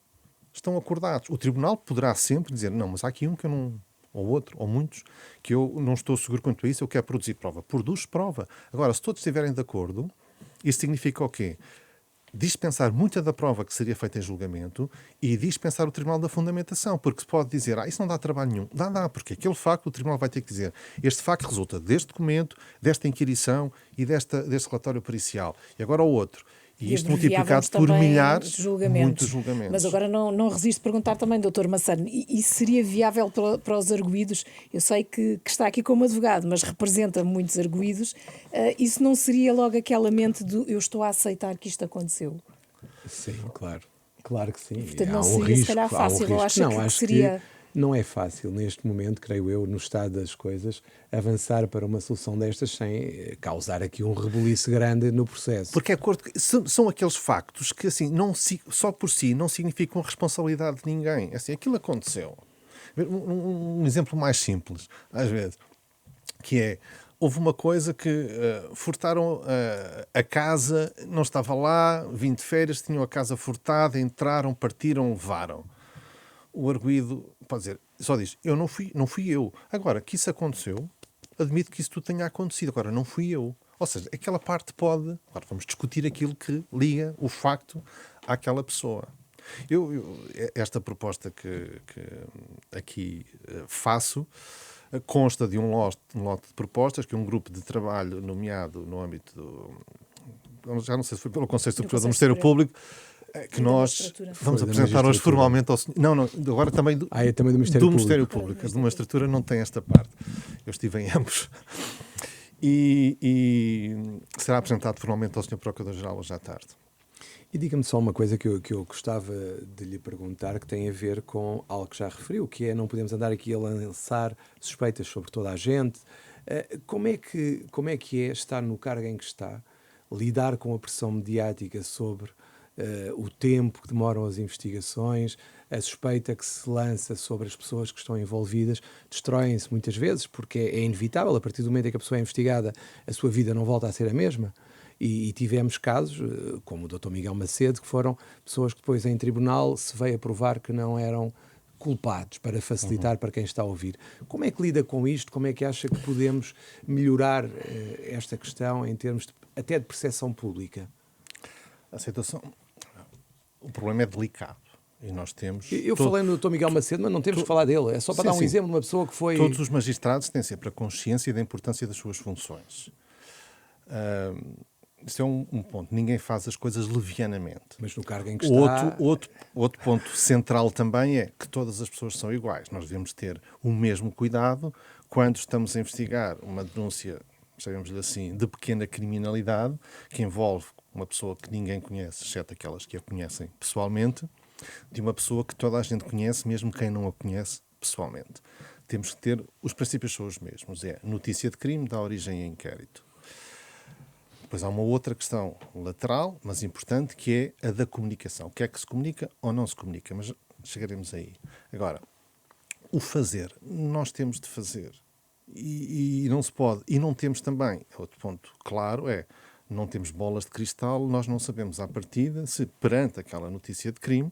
acordados. O tribunal poderá sempre dizer, não, mas há aqui um que eu não... ou outro, ou muitos, que eu não estou seguro quanto a isso, eu quero produzir prova. Produz prova. Agora, se todos estiverem de acordo, isso significa o quê? dispensar muita da prova que seria feita em julgamento e dispensar o Tribunal da Fundamentação, porque se pode dizer, isso não dá trabalho nenhum. Dá, porque aquele facto o Tribunal vai ter que dizer, este facto resulta deste documento, desta inquirição e deste relatório pericial. E agora o outro. E isto multiplicado por milhares, muitos julgamentos. Mas agora não resisto perguntar também, Dr. Massano, isso seria viável para os arguídos? Eu sei que está aqui como advogado, mas representa muitos arguídos. Isso não seria logo aquela mente do eu estou a aceitar que isto aconteceu? Sim, claro. Claro que sim. Portanto, não seria se calhar fácil. Eu acho que seria... Não é fácil, neste momento, creio eu, no estado das coisas, avançar para uma solução destas sem causar aqui um rebuliço grande no processo. Porque são aqueles factos que, assim, só por si não significam responsabilidade de ninguém. Assim, aquilo aconteceu. Um exemplo mais simples, às vezes, que é, houve uma coisa que furtaram a casa, não estava lá, vim de férias, tinham a casa furtada, entraram, partiram, levaram. O arguido pode dizer, só diz, não fui eu. Agora, que isso aconteceu, admito que isso tudo tenha acontecido. Agora, não fui eu. Ou seja, aquela parte pode... Agora, vamos discutir aquilo que liga o facto àquela pessoa. Esta proposta que aqui faço consta de um lote de propostas que um grupo de trabalho nomeado no âmbito do... Já não sei se foi pelo Conselho Superior do Ministério Público, que nós vamos apresentar hoje formalmente ao senhor... Não, agora também do Ministério Público. De uma estrutura não tem esta parte. Eu estive em ambos. E será apresentado formalmente ao Sr. Procurador-Geral hoje à tarde. E diga-me só uma coisa que eu gostava de lhe perguntar, que tem a ver com algo que já referiu, que é não podemos andar aqui a lançar suspeitas sobre toda a gente. Como é que é estar no cargo em que está, lidar com a pressão mediática sobre o tempo que demoram as investigações, a suspeita que se lança sobre as pessoas que estão envolvidas, destroem-se muitas vezes, porque é inevitável, a partir do momento em que a pessoa é investigada, a sua vida não volta a ser a mesma. E tivemos casos, como o Dr. Miguel Macedo, que foram pessoas que depois em tribunal se veio a provar que não eram culpados, para facilitar para quem está a ouvir. Como é que lida com isto? Como é que acha que podemos melhorar esta questão em termos até de percepção pública? A situação... O problema é delicado. E nós temos... Eu falei no Dr. Miguel Macedo, mas não temos que falar dele. É só para dar um exemplo de uma pessoa que foi... Todos os magistrados têm sempre a consciência da importância das suas funções. Isso é um ponto. Ninguém faz as coisas levianamente. Mas no cargo em que está... Outro ponto central também é que todas as pessoas são iguais. Nós devemos ter o mesmo cuidado quando estamos a investigar uma denúncia, chamemos-lhe assim, de pequena criminalidade, que envolve uma pessoa que ninguém conhece, exceto aquelas que a conhecem pessoalmente, de uma pessoa que toda a gente conhece, mesmo quem não a conhece pessoalmente. Temos que ter... Os princípios são os mesmos. É notícia de crime, dá origem a inquérito. Depois há uma outra questão lateral, mas importante, que é a da comunicação. O que é que se comunica ou não se comunica? Mas chegaremos aí. Agora, o fazer. Nós temos de fazer. E não se pode. E não temos também... Outro ponto claro é... Não temos bolas de cristal, nós não sabemos à partida se, perante aquela notícia de crime,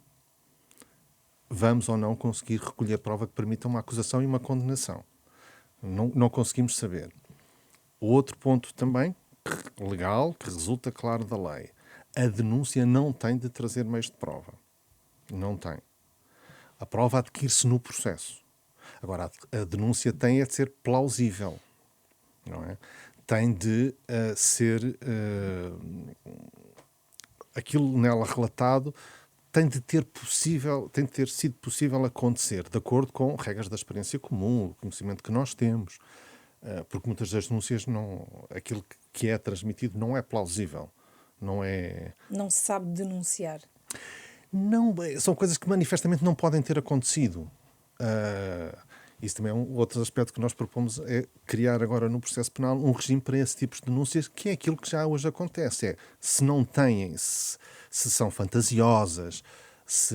vamos ou não conseguir recolher prova que permita uma acusação e uma condenação. Não conseguimos saber. Outro ponto também, legal, que resulta claro da lei. A denúncia não tem de trazer meios de prova. Não tem. A prova adquire-se no processo. Agora, a denúncia tem de ser plausível. Não é? Tem de ser aquilo nela relatado tem de ter sido possível acontecer de acordo com regras da experiência comum, o conhecimento que nós temos, porque muitas das denúncias aquilo que é transmitido não é plausível, não se sabe denunciar. Não, são coisas que manifestamente não podem ter acontecido. Isso também é outro aspecto que nós propomos, é criar agora no processo penal um regime para esse tipo de denúncias, que é aquilo que já hoje acontece. Se não têm, se são fantasiosas, se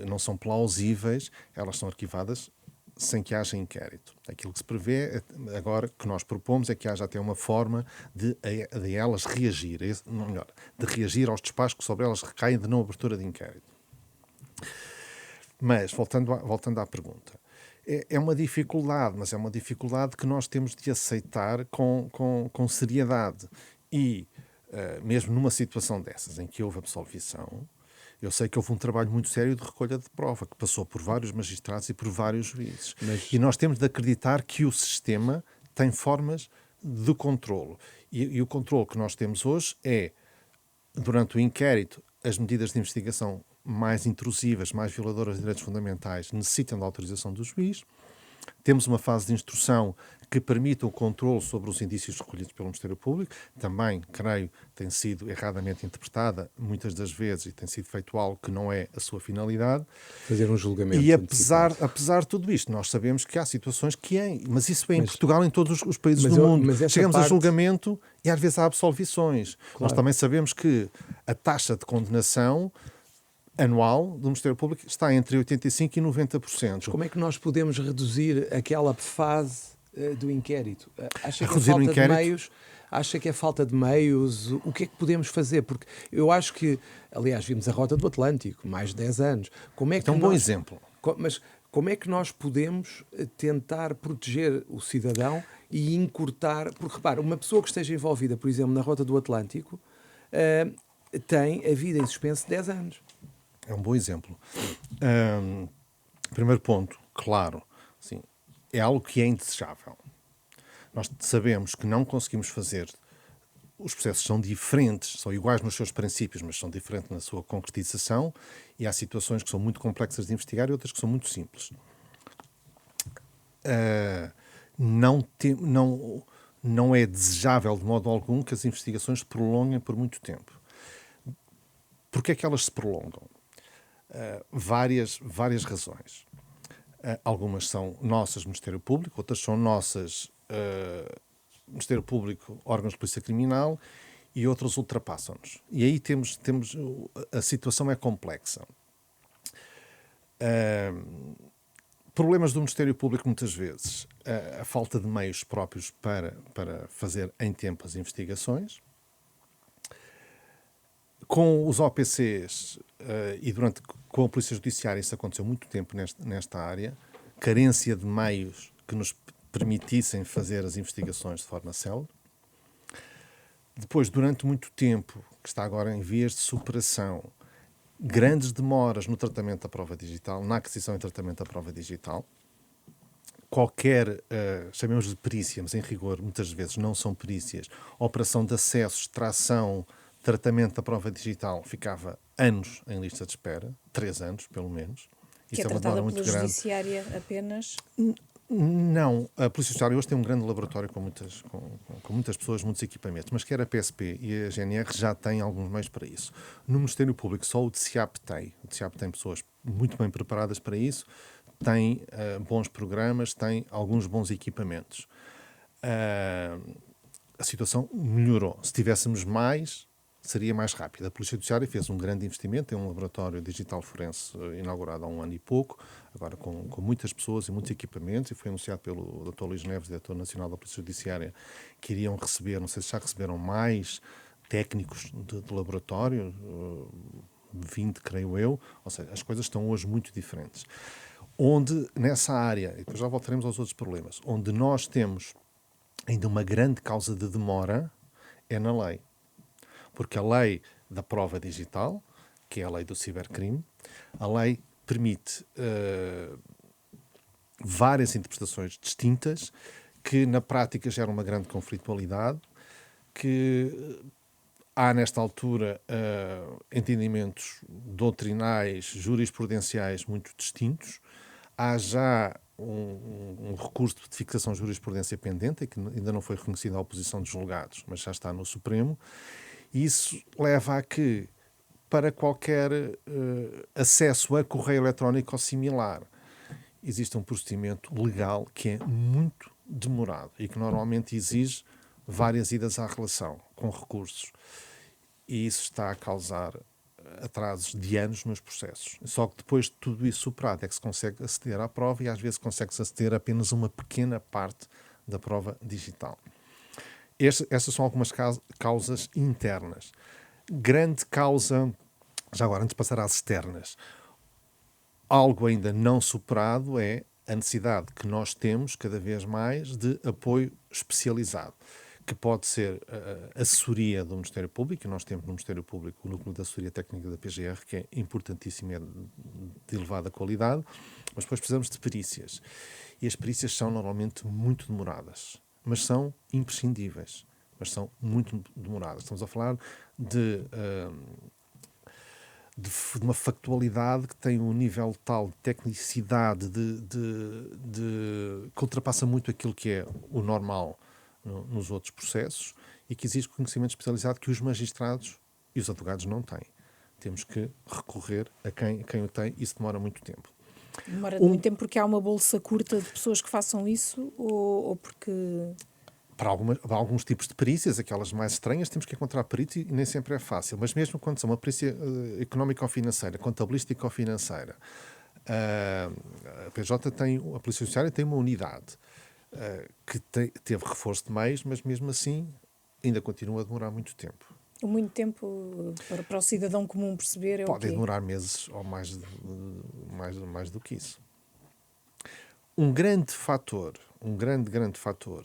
não são plausíveis, elas são arquivadas sem que haja inquérito. Aquilo que se prevê agora, que nós propomos, é que haja até uma forma de elas reagir, de reagir aos despachos que sobre elas recaem de não abertura de inquérito. Mas, voltando à pergunta, é uma dificuldade, mas é uma dificuldade que nós temos de aceitar com seriedade. E mesmo numa situação dessas, em que houve absolvição, eu sei que houve um trabalho muito sério de recolha de prova, que passou por vários magistrados e por vários juízes. E nós temos de acreditar que o sistema tem formas de controlo. E o controlo que nós temos hoje é, durante o inquérito, as medidas de investigação mais intrusivas, mais violadoras de direitos fundamentais, necessitam da autorização do juiz. Temos uma fase de instrução que permite o controle sobre os indícios recolhidos pelo Ministério Público. Também, creio, tem sido erradamente interpretada muitas das vezes e tem sido feito algo que não é a sua finalidade. Fazer um julgamento. E apesar de tudo isto, nós sabemos que há situações que mas isso é em Portugal, em todos os países do mundo. Chegamos a julgamento e às vezes há absolvições. Claro. Nós também sabemos que a taxa de condenação anual do Ministério Público está entre 85% e 90%. Mas como é que nós podemos reduzir aquela fase do inquérito? Acha que é falta de meios? O que é que podemos fazer? Porque eu acho que, aliás, vimos a Rota do Atlântico, mais de 10 anos. É um bom exemplo. Mas como é que nós podemos tentar proteger o cidadão e encurtar? Porque, repara, uma pessoa que esteja envolvida, por exemplo, na Rota do Atlântico, tem a vida em suspenso de 10 anos. É um bom exemplo. Primeiro ponto, claro, sim, é algo que é indesejável. Nós sabemos que não conseguimos fazer. Os processos são diferentes, são iguais nos seus princípios, mas são diferentes na sua concretização, e há situações que são muito complexas de investigar e outras que são muito simples. Não é desejável de modo algum que as investigações se prolonguem por muito tempo. Porquê é que elas se prolongam? Várias razões. Algumas são nossas, Ministério Público, outras são nossas, Ministério Público, órgãos de polícia criminal, e outras ultrapassam-nos. E aí temos a situação é complexa. Problemas do Ministério Público, muitas vezes, a falta de meios próprios para fazer em tempo as investigações. Com os OPCs com a Polícia Judiciária, isso aconteceu muito tempo nesta área, carência de meios que nos permitissem fazer as investigações de forma célere. Depois, durante muito tempo, que está agora em vias de superação, grandes demoras no tratamento da prova digital, na aquisição e tratamento da prova digital. Qualquer, chamemos de perícia, mas em rigor muitas vezes não são perícias, operação de acesso, extração, tratamento da prova digital ficava anos em lista de espera, 3 anos pelo menos. Que é tratada pela Judiciária apenas? Não, a Polícia Judiciária hoje tem um grande laboratório com muitas pessoas, muitos equipamentos, mas quer a PSP e a GNR já têm alguns meios para isso. No Ministério Público só o DCAP tem. O DCAP tem pessoas muito bem preparadas para isso, tem bons programas, tem alguns bons equipamentos. A situação melhorou. Se tivéssemos mais, seria mais rápido. A Polícia Judiciária fez um grande investimento, tem um laboratório digital forense inaugurado há 1 ano e pouco, agora com muitas pessoas e muitos equipamentos, e foi anunciado pelo Dr. Luís Neves, diretor nacional da Polícia Judiciária, que iriam receber, não sei se já receberam mais técnicos de laboratório, 20, creio eu, ou seja, as coisas estão hoje muito diferentes. Onde, nessa área, e depois já voltaremos aos outros problemas, onde nós temos ainda uma grande causa de demora é na lei. Porque a lei da prova digital, que é a lei do cibercrime, a lei permite várias interpretações distintas que na prática geram uma grande conflitualidade, que há nesta altura entendimentos doutrinais, jurisprudenciais muito distintos. Há já um recurso de fixação de jurisprudência pendente, que ainda não foi reconhecido à oposição dos julgados, mas já está no Supremo. Isso leva a que, para qualquer acesso a correio eletrónico ou similar, existe um procedimento legal que é muito demorado e que normalmente exige várias idas à relação com recursos. E isso está a causar atrasos de anos nos processos. Só que depois de tudo isso superado é que se consegue aceder à prova, e às vezes consegue-se aceder a apenas uma pequena parte da prova digital. Estas são algumas causas internas. Grande causa, já agora, antes de passar às externas, algo ainda não superado é a necessidade que nós temos, cada vez mais, de apoio especializado. que pode ser a assessoria do Ministério Público, e nós temos no Ministério Público o núcleo de assessoria técnica da PGR, que é importantíssimo, é de elevada qualidade, mas depois precisamos de perícias. E as perícias são normalmente muito demoradas, mas são imprescindíveis, mas são muito demoradas. Estamos a falar de uma factualidade que tem um nível tal de tecnicidade que ultrapassa muito aquilo que é o normal nos outros processos e que exige conhecimento especializado que os magistrados e os advogados não têm. Temos que recorrer a quem o tem e isso demora muito tempo. Demora muito tempo porque há uma bolsa curta de pessoas que façam isso ou porque... Para alguns tipos de perícias, aquelas mais estranhas, temos que encontrar perito e nem sempre é fácil. Mas mesmo quando são uma perícia económica ou financeira, contabilística ou financeira, a PJ a Polícia Judiciária tem uma unidade que teve reforço de meios, mas mesmo assim ainda continua a demorar muito tempo. Muito tempo para o cidadão comum perceber é o quê? Pode demorar meses ou mais do que isso. Um grande fator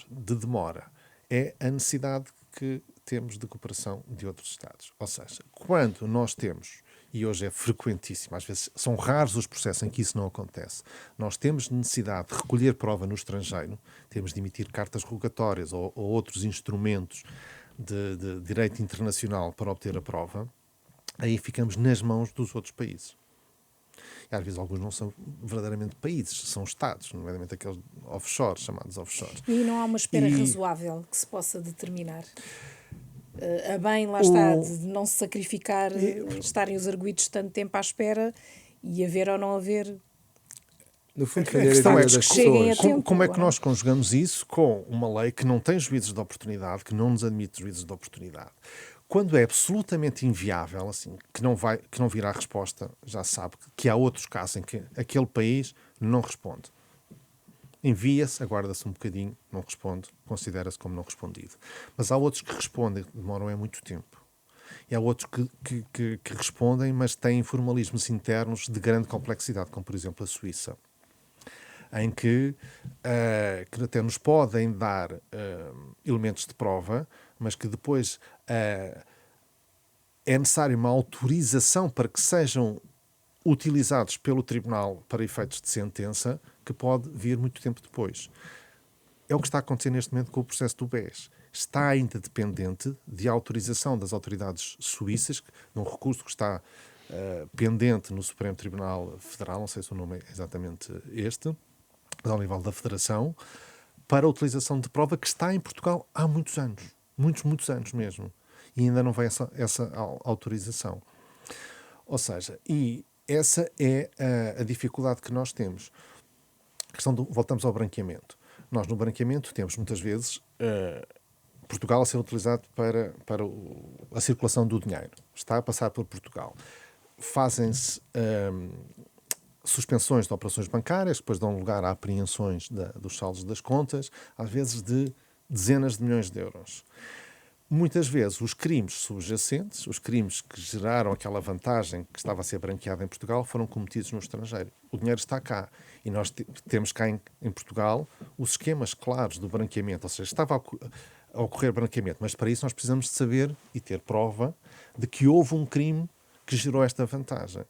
de demora é a necessidade que temos de cooperação de outros Estados. Ou seja, quando nós temos, e hoje é frequentíssimo, às vezes são raros os processos em que isso não acontece, nós temos necessidade de recolher prova no estrangeiro, temos de emitir cartas rogatórias ou outros instrumentos de direito internacional para obter a prova, aí ficamos nas mãos dos outros países. E às vezes alguns não são verdadeiramente países, são Estados, nomeadamente aqueles offshore, chamados offshore. E não há uma espera razoável que se possa determinar? A bem, lá está, de não se sacrificar, estarem os arguidos tanto tempo à espera e haver ou não haver... No fundo, a questão é que como é que nós conjugamos isso com uma lei que não tem juízos de oportunidade, que não nos admite juízos de oportunidade? Quando é absolutamente inviável, assim, que não virá resposta, já sabe que há outros casos em que aquele país não responde. Envia-se, aguarda-se um bocadinho, não responde, considera-se como não respondido. Mas há outros que respondem, demoram muito tempo. E há outros que respondem, mas têm formalismos internos de grande complexidade, como por exemplo a Suíça, em que até nos podem dar elementos de prova, mas que depois é necessária uma autorização para que sejam utilizados pelo Tribunal para efeitos de sentença, que pode vir muito tempo depois. É o que está a acontecer neste momento com o processo do BES. Está ainda dependente de autorização das autoridades suíças, de um recurso que está pendente no Supremo Tribunal Federal, não sei se o nome é exatamente este, mas ao nível da Federação, para a utilização de prova que está em Portugal há muitos anos. Muitos anos mesmo. E ainda não vem essa autorização. Ou seja, e essa é a dificuldade que nós temos. Voltamos ao branqueamento. Nós no branqueamento temos muitas vezes Portugal a ser utilizado para a circulação do dinheiro. Está a passar por Portugal. Fazem-se suspensões de operações bancárias, depois dão lugar a apreensões dos saldos das contas, às vezes de dezenas de milhões de euros. Muitas vezes os crimes subjacentes, os crimes que geraram aquela vantagem que estava a ser branqueada em Portugal, foram cometidos no estrangeiro. O dinheiro está cá. E nós temos cá em Portugal os esquemas claros do branqueamento. Ou seja, estava a ocorrer branqueamento, mas para isso nós precisamos de saber e ter prova de que houve um crime que gerou esta vantagem.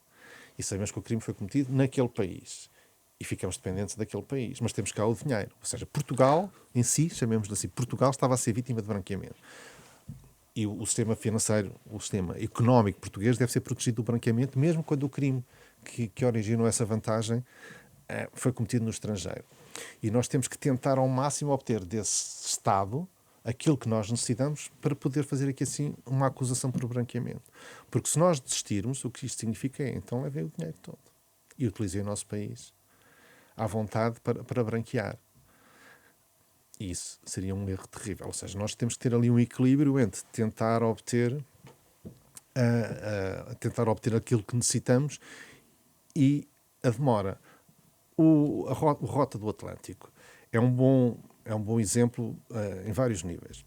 E sabemos que o crime foi cometido naquele país. E ficamos dependentes daquele país. Mas temos cá o dinheiro. Ou seja, Portugal em si, chamemos-lhe assim, Portugal estava a ser vítima de branqueamento. E o sistema financeiro, o sistema económico português deve ser protegido do branqueamento, mesmo quando o crime que originou essa vantagem foi cometido no estrangeiro. E nós temos que tentar ao máximo obter desse Estado aquilo que nós necessitamos para poder fazer aqui assim uma acusação por branqueamento. Porque se nós desistirmos, o que isto significa é, então levei o dinheiro todo e utilizei o nosso país à vontade para branquear. E isso seria um erro terrível. Ou seja, nós temos que ter ali um equilíbrio entre tentar obter aquilo que necessitamos e a demora. A Rota do Atlântico é um bom exemplo em vários níveis.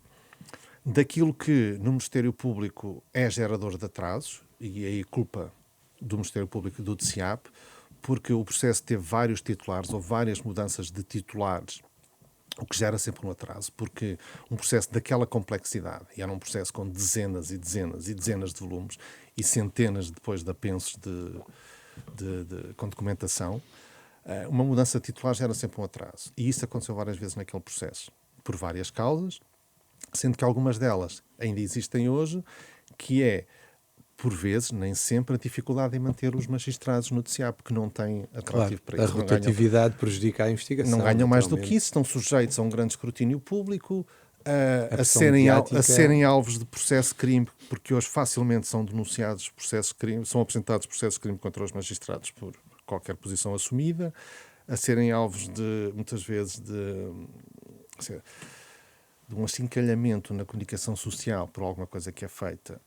Daquilo que no Ministério Público é gerador de atrasos, e aí culpa do Ministério Público e do DCAP, porque o processo teve vários titulares ou várias mudanças de titulares o que gera sempre um atraso, porque um processo daquela complexidade, e era um processo com dezenas e dezenas e dezenas de volumes e centenas depois de apensos com documentação, uma mudança de titular gera sempre um atraso. E isso aconteceu várias vezes naquele processo, por várias causas, sendo que algumas delas ainda existem hoje, que é, por vezes, nem sempre, a dificuldade em manter os magistrados no TSIAP, porque não têm atrativo para A isso. rotatividade prejudica a investigação. Não ganham mais do naturalmente. que isso, estão sujeitos a um grande escrutínio público, a pressão a mediática. serem alvos de processo de crime, porque hoje facilmente são denunciados processos de crime, são apresentados processos de crime contra os magistrados por qualquer posição assumida, a serem alvos de, muitas vezes, de um achincalhamento na comunicação social por alguma coisa que é feita.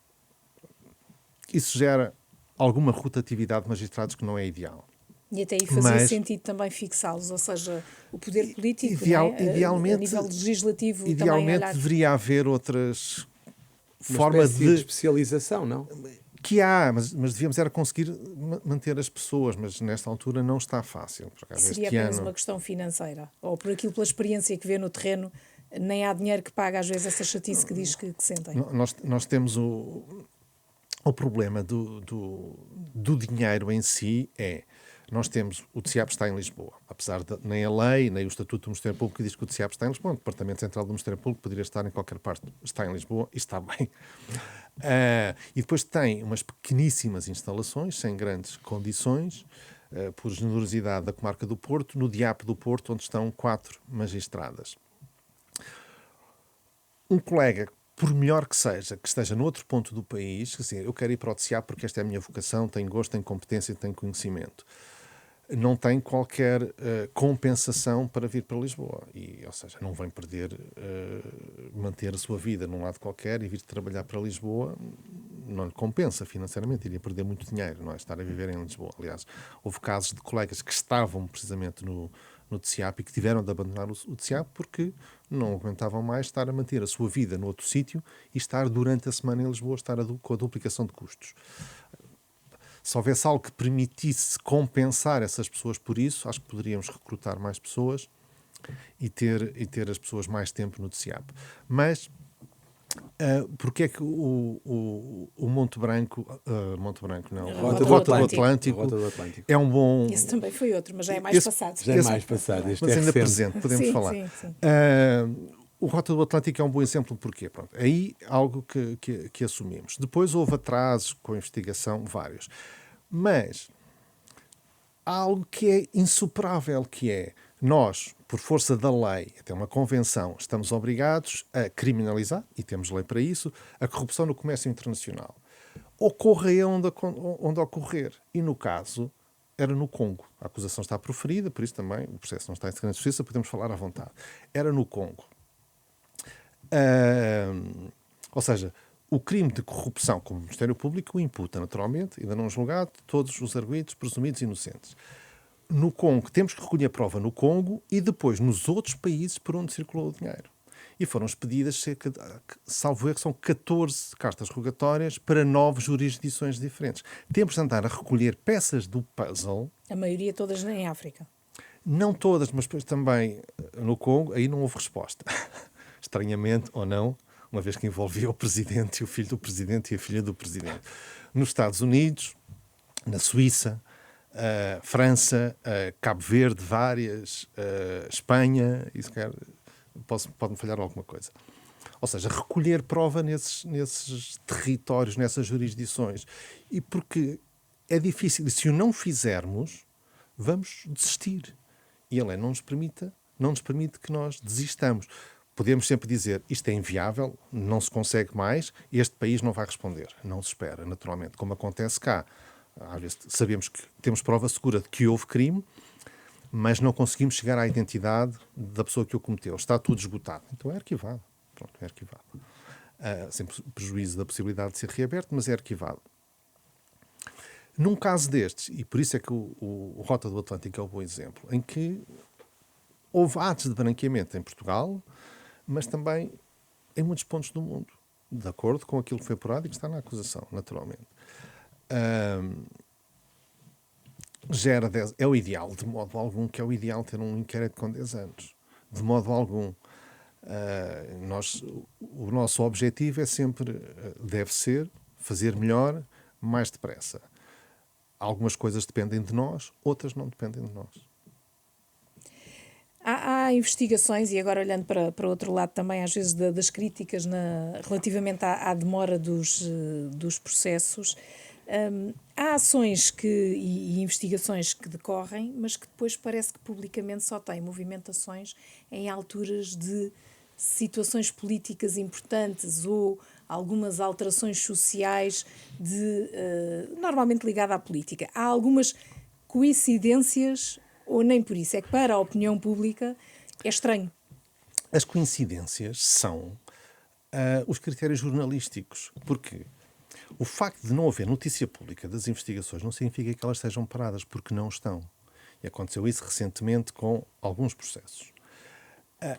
Isso gera alguma rotatividade de magistrados que não é ideal. E até aí fazia sentido também fixá-los, ou seja, o poder político, não é? Idealmente, a nível legislativo, idealmente também olhar... deveria haver outras Uma formas espécie de especialização, não? Que há, mas devíamos era conseguir manter as pessoas, mas nesta altura não está fácil. Por acaso, Seria este apenas ano... uma questão financeira, ou por aquilo, pela experiência que vê no terreno, nem há dinheiro que paga às vezes essa chatice que diz que sentem. Nós temos o problema do dinheiro em si nós temos, o TSIAP está em Lisboa, apesar de nem a lei, nem o Estatuto do Ministério Público diz que o TSIAP está em Lisboa, o Departamento Central do Ministério Público poderia estar em qualquer parte, está em Lisboa e está bem. E depois tem umas pequeníssimas instalações, sem grandes condições, por generosidade da comarca do Porto, no DIAP do Porto, onde estão 4 magistradas. Um colega, por melhor que seja, que esteja no outro ponto do país, assim, eu quero ir para o TSIAP porque esta é a minha vocação, tenho gosto, tenho competência, tenho conhecimento, não tem qualquer compensação para vir para Lisboa. Ou seja, não vem perder, manter a sua vida num lado qualquer e vir trabalhar para Lisboa, não lhe compensa financeiramente, iria perder muito dinheiro, não é? Estar a viver em Lisboa. Aliás, houve casos de colegas que estavam precisamente no TSIAP e que tiveram de abandonar o TSIAP porque não aguentavam mais estar a manter a sua vida no outro sítio e estar durante a semana em Lisboa, estar com a duplicação de custos. Se houvesse algo que permitisse compensar essas pessoas por isso, acho que poderíamos recrutar mais pessoas e ter as pessoas mais tempo no TSIAP. Mas porque é que o Monte Branco não, Rota do do Atlântico Rota do Atlântico. é um bom... Esse também foi outro, mas já é mais passado. Já é mais passado. Este mas é ainda recente. presente, podemos Sim, falar. sim. O Rota do Atlântico é um bom exemplo, porquê? Pronto, aí algo que assumimos. Depois houve atrasos com a investigação, vários. Mas há algo que é insuperável, que é nós, por força da lei, até uma convenção, estamos obrigados a criminalizar, e temos lei para isso, a corrupção no comércio internacional. Ocorra aí onde ocorrer. E no caso, era no Congo. A acusação está proferida, por isso também o processo não está em segredo de justiça, podemos falar à vontade. Era no Congo. Ou seja, o crime de corrupção, como o Ministério Público o imputa, naturalmente, ainda não julgado, todos os arguidos presumidos inocentes. No Congo, temos que recolher prova no Congo e depois nos outros países por onde circulou o dinheiro. E foram expedidas cerca de, salvo erro, são 14 cartas rogatórias para 9 jurisdições diferentes. Temos de andar a recolher peças do puzzle. A maioria todas em África. Não todas, mas depois também no Congo, aí não houve resposta. Estranhamente ou não, uma vez que envolvia o presidente e o filho do presidente e a filha do presidente. Nos Estados Unidos, na Suíça, França, Cabo Verde, várias, Espanha, isso pode-me falhar alguma coisa. Ou seja, recolher prova nesses territórios, nessas jurisdições. E porque é difícil, e se o não fizermos, vamos desistir. E a lei não nos permite que nós desistamos. Podemos sempre dizer, isto é inviável, não se consegue mais, este país não vai responder. Não se espera, naturalmente, como acontece cá. Às vezes sabemos que temos prova segura de que houve crime, mas não conseguimos chegar à identidade da pessoa que o cometeu. Está tudo esgotado. Então é arquivado. Pronto, é arquivado. Sem prejuízo da possibilidade de ser reaberto, mas é arquivado. Num caso destes, e por isso é que o Rota do Atlântico é um bom exemplo, em que houve atos de branqueamento em Portugal, mas também em muitos pontos do mundo, de acordo com aquilo que foi apurado e que está na acusação, naturalmente. É o ideal, de modo algum, que é o ideal ter um inquérito com 10 anos. de modo algum. O nosso objetivo é sempre, deve ser, fazer melhor, mais depressa. Algumas coisas dependem de nós, outras não dependem de nós. Há investigações, e agora olhando para outro lado também, às vezes, das críticas relativamente à demora dos processos. Há ações e investigações que decorrem, mas que depois parece que publicamente só têm movimentações em alturas de situações políticas importantes ou algumas alterações sociais normalmente ligadas à política. Há algumas coincidências, ou nem por isso, é que para a opinião pública é estranho. As coincidências são os critérios jornalísticos, porque o facto de não haver notícia pública das investigações não significa que elas estejam paradas, porque não estão. E aconteceu isso recentemente com alguns processos.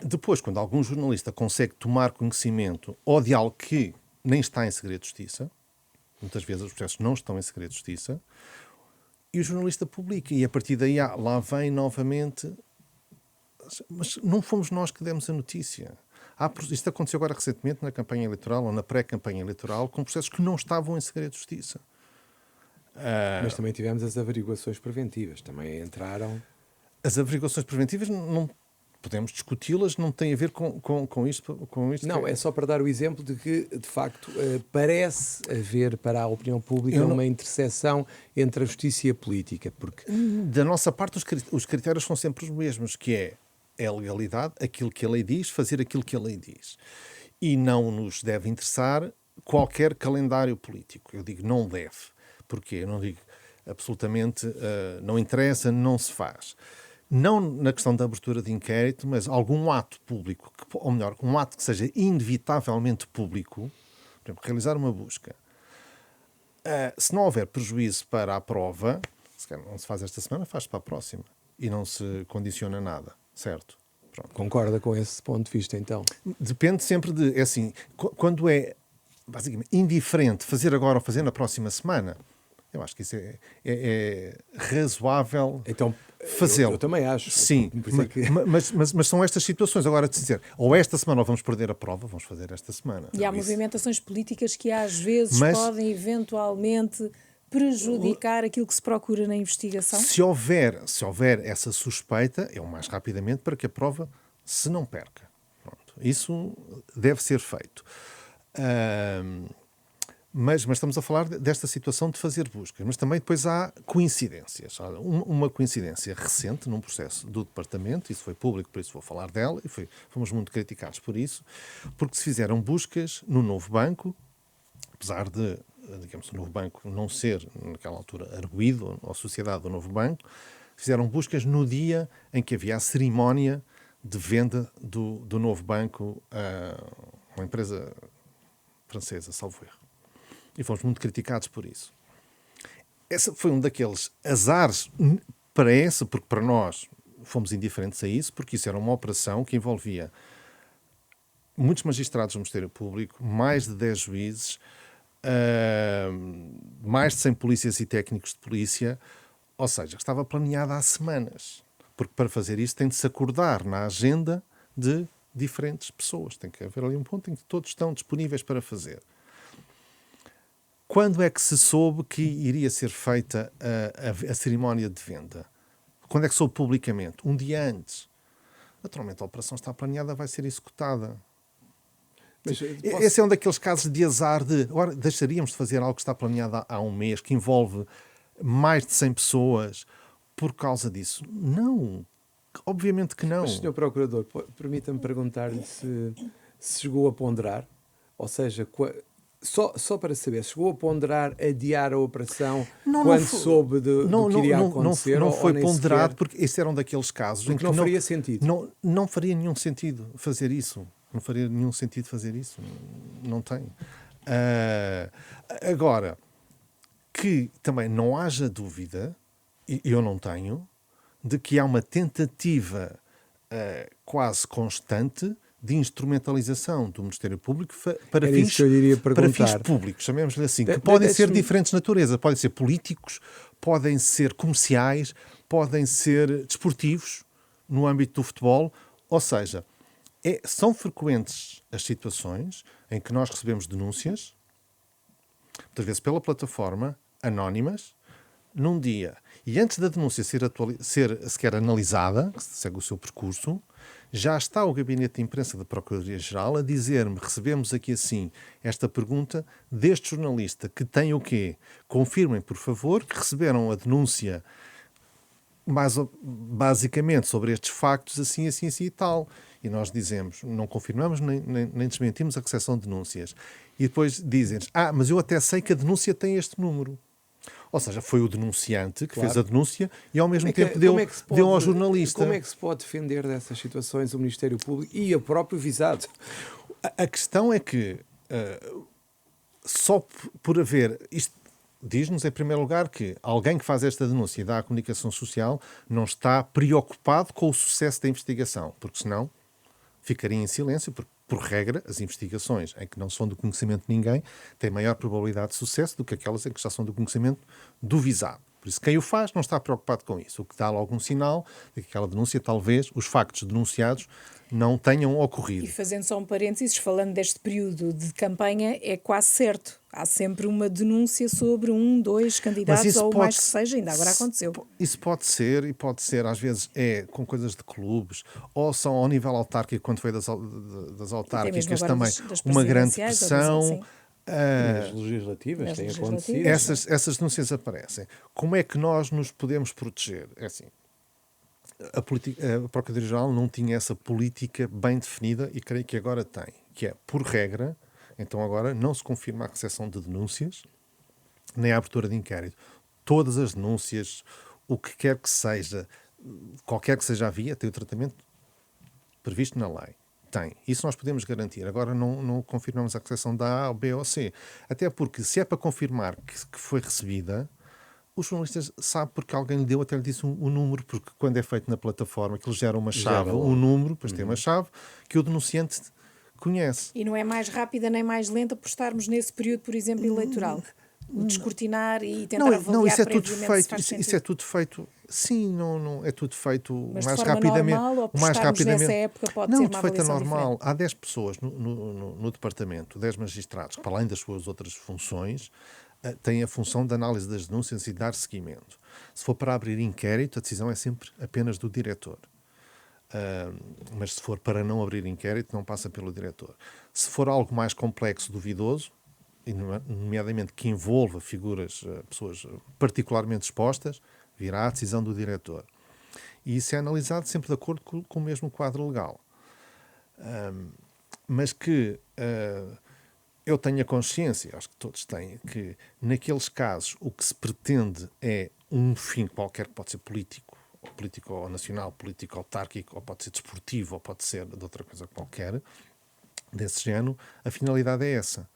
Depois, quando algum jornalista consegue tomar conhecimento ou de algo que nem está em segredo de justiça, muitas vezes os processos não estão em segredo de justiça, e o jornalista publica, e a partir daí lá vem novamente. Mas não fomos nós que demos a notícia. Isto aconteceu agora recentemente na campanha eleitoral ou na pré-campanha eleitoral, com processos que não estavam em segredo de justiça. Mas também tivemos as averiguações preventivas, também entraram. As averiguações preventivas não podemos discuti-las, não tem a ver com isto. Não, é só para dar o exemplo de que, de facto, parece haver para a opinião pública uma interseção entre a justiça e a política. Porque da nossa parte, os critérios são sempre os mesmos, que é a legalidade, aquilo que a lei diz, fazer aquilo que a lei diz. E não nos deve interessar qualquer calendário político. Eu digo não deve. Porquê? Eu não digo absolutamente não interessa, não se faz. Não na questão da abertura de inquérito, mas algum ato público, ou melhor, um ato que seja inevitavelmente público, por exemplo, realizar uma busca. Se não houver prejuízo para a prova, se calhar não se faz esta semana, faz-se para a próxima. E não se condiciona nada, certo? Pronto. Concorda com esse ponto de vista, então? Depende sempre de... É assim, quando é, basicamente, indiferente fazer agora ou fazer na próxima semana, eu acho que isso é razoável então, fazê-lo. Eu também acho. Sim, mas são estas situações. Agora, de dizer, ou esta semana ou vamos perder a prova, vamos fazer esta semana. E há movimentações políticas que às vezes podem eventualmente prejudicar aquilo que se procura na investigação? Se houver essa suspeita, é o mais rapidamente para que a prova se não perca. Pronto. Isso deve ser feito. Mas estamos a falar desta situação de fazer buscas. Mas também depois há coincidências. Uma coincidência recente num processo do departamento, isso foi público, por isso vou falar dela, e fomos muito criticados por isso, porque se fizeram buscas no novo banco, apesar de, digamos, o novo banco não ser, naquela altura, arguido, ou sociedade do novo banco, fizeram buscas no dia em que havia a cerimónia de venda do novo banco a uma empresa francesa, salvo erro. E fomos muito criticados por isso. Esse foi um daqueles azares, parece, porque para nós fomos indiferentes a isso, porque isso era uma operação que envolvia muitos magistrados do Ministério Público, mais de 10 juízes, mais de 100 polícias e técnicos de polícia, ou seja, estava planeada há semanas. Porque para fazer isso tem de se acordar na agenda de diferentes pessoas. Tem que haver ali um ponto em que todos estão disponíveis para fazer. Quando é que se soube que iria ser feita a cerimónia de venda? Quando é que soube publicamente? Um dia antes. Naturalmente, a operação está planeada, vai ser executada. Mas esse é um daqueles casos de azar de... Agora, deixaríamos de fazer algo que está planeado há um mês, que envolve mais de 100 pessoas, por causa disso? Não. Obviamente que não. Mas, Sr. Procurador, permita-me perguntar-lhe se chegou a ponderar, ou seja... Só para saber, chegou a ponderar adiar a operação quando soube do que iria acontecer? Não foi ponderado, porque esse era um daqueles casos em que não faria sentido. Não faria nenhum sentido fazer isso. Não faria nenhum sentido fazer isso. Não tem. Agora, que também não haja dúvida, e eu não tenho, de que há uma tentativa quase constante de instrumentalização do Ministério Público para fins públicos, chamemos-lhe assim, que podem ser diferentes natureza, podem ser políticos, podem ser comerciais, podem ser desportivos, no âmbito do futebol, Ou seja, são frequentes as situações em que nós recebemos denúncias, muitas vezes pela plataforma, anónimas, num dia. E antes da denúncia ser sequer analisada, que segue o seu percurso, já está o Gabinete de Imprensa da Procuradoria-Geral a dizer-me: recebemos aqui assim esta pergunta deste jornalista, que tem o quê? Confirmem, por favor, que receberam a denúncia basicamente sobre estes factos assim, assim, assim e tal. E nós dizemos, não confirmamos nem desmentimos a recepção de denúncias. E depois dizem-nos: mas eu até sei que a denúncia tem este número. Ou seja, foi o denunciante que fez a denúncia e ao mesmo tempo deu ao jornalista. Como é que se pode defender dessas situações o Ministério Público e o próprio visado? A questão é que só por haver... Isto diz-nos, em primeiro lugar, que alguém que faz esta denúncia e dá à comunicação social não está preocupado com o sucesso da investigação, porque senão ficaria em silêncio, porque, por regra, as investigações em que não são do conhecimento de ninguém têm maior probabilidade de sucesso do que aquelas em que já são do conhecimento do visado. Por isso, quem o faz não está preocupado com isso, o que dá logo um sinal de que aquela denúncia, talvez, os factos denunciados não tenham ocorrido. E fazendo só um parênteses, falando deste período de campanha, é quase certo. Há sempre uma denúncia sobre 1, 2 candidatos ou mais que seja, ainda agora aconteceu. Isso pode ser, e pode ser, às vezes com coisas de clubes, ou são ao nível autárquico, quando foi das autárquicas também, das uma grande pressão. Nas legislativas têm acontecido. Essas denúncias aparecem. Como é que nós nos podemos proteger? É assim, a Procuradoria-Geral não tinha essa política bem definida e creio que agora tem, que é, por regra, então agora não se confirma a recepção de denúncias nem a abertura de inquérito. Todas as denúncias, o que quer que seja, qualquer que seja a via, tem o tratamento previsto na lei. Tem. Isso nós podemos garantir. Agora não confirmamos a recepção da A, B ou C. Até porque, se é para confirmar que foi recebida, os jornalistas sabem porque alguém lhe deu, até lhe disse um número, porque quando é feito na plataforma, que ele gera uma chave, um número, depois tem uma chave, que o denunciante conhece. E não é mais rápida nem mais lenta por estarmos nesse período, por exemplo, eleitoral? Descortinar e tentar avaliar não, isso é tudo previamente feito. Isso é tudo feito. Sim, não é tudo feito mas mais de forma rapidamente. Normal, ou por mais estarmos rapidamente. Nessa época pode não, ser de uma feito é avaliação normal. diferente. Há 10 pessoas no departamento, 10 magistrados, que para além das suas outras funções, têm a função de análise das denúncias e dar seguimento. Se for para abrir inquérito, a decisão é sempre apenas do diretor. Mas se for para não abrir inquérito, não passa pelo diretor. Se for algo mais complexo, duvidoso, nomeadamente que envolva figuras, pessoas particularmente expostas, virá a decisão do diretor. E isso é analisado sempre de acordo com o mesmo quadro legal. Mas que eu tenho a consciência, acho que todos têm, que naqueles casos o que se pretende é um fim qualquer, que pode ser político ou nacional, político autárquico, ou pode ser desportivo, ou pode ser de outra coisa qualquer, desse género, a finalidade é essa.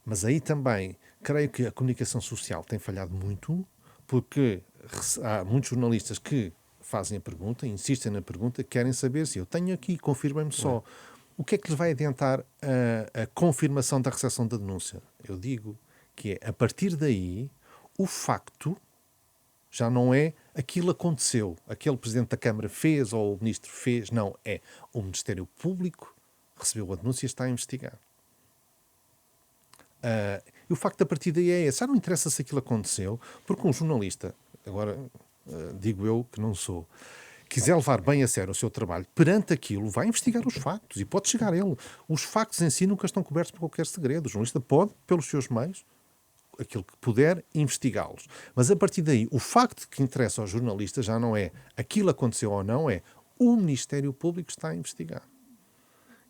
Mas aí também creio que a comunicação social tem falhado muito, porque há muitos jornalistas que fazem a pergunta, insistem na pergunta, querem saber se eu tenho aqui, confirmem-me só. O que é que lhes vai adiantar a confirmação da recepção da denúncia? Eu digo que é, a partir daí, o facto já não é aquilo aconteceu, aquele Presidente da Câmara fez ou o Ministro fez, não, é o Ministério Público recebeu a denúncia e está a investigar. E o facto a partir daí é esse. Já não interessa se aquilo aconteceu, porque um jornalista, agora digo eu que não sou, quiser levar bem a sério o seu trabalho, perante aquilo, vai investigar os factos e pode chegar a ele. Os factos em si nunca estão cobertos por qualquer segredo. O jornalista pode, pelos seus meios, aquilo que puder, investigá-los. Mas a partir daí, o facto que interessa ao jornalista já não é aquilo aconteceu ou não, é o Ministério Público está a investigar.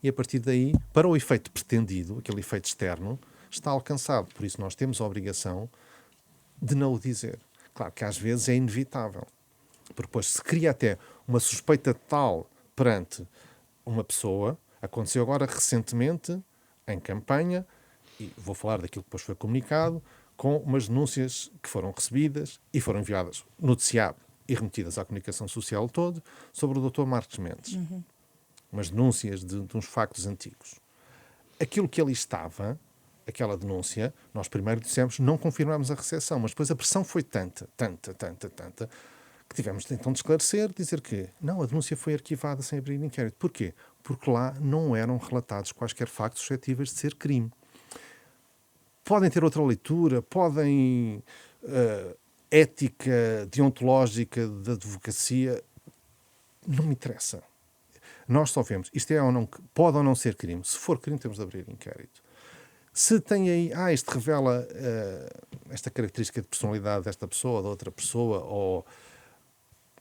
E a partir daí, para o efeito pretendido, aquele efeito externo, está alcançado. Por isso nós temos a obrigação de não o dizer. Claro que às vezes é inevitável. Porque depois se cria até uma suspeita tal perante uma pessoa. Aconteceu agora recentemente, em campanha, e vou falar daquilo que depois foi comunicado, com umas denúncias que foram recebidas e foram enviadas, noticiado e remetidas à comunicação social todo, sobre o Dr. Marcos Mendes. Umas denúncias de uns factos antigos. Aquilo que ali estava, aquela denúncia, nós primeiro dissemos, não confirmamos a recepção, mas depois a pressão foi tanta, que tivemos então de esclarecer, dizer que não, a denúncia foi arquivada sem abrir inquérito. Porquê? Porque lá não eram relatados quaisquer factos suscetíveis de ser crime. Podem ter outra leitura, podem... ética deontológica da advocacia, não me interessa. Nós só vemos, isto é ou não, pode ou não ser crime. Se for crime, temos de abrir inquérito. Se tem aí, isto revela esta característica de personalidade desta pessoa, ou da outra pessoa, ou...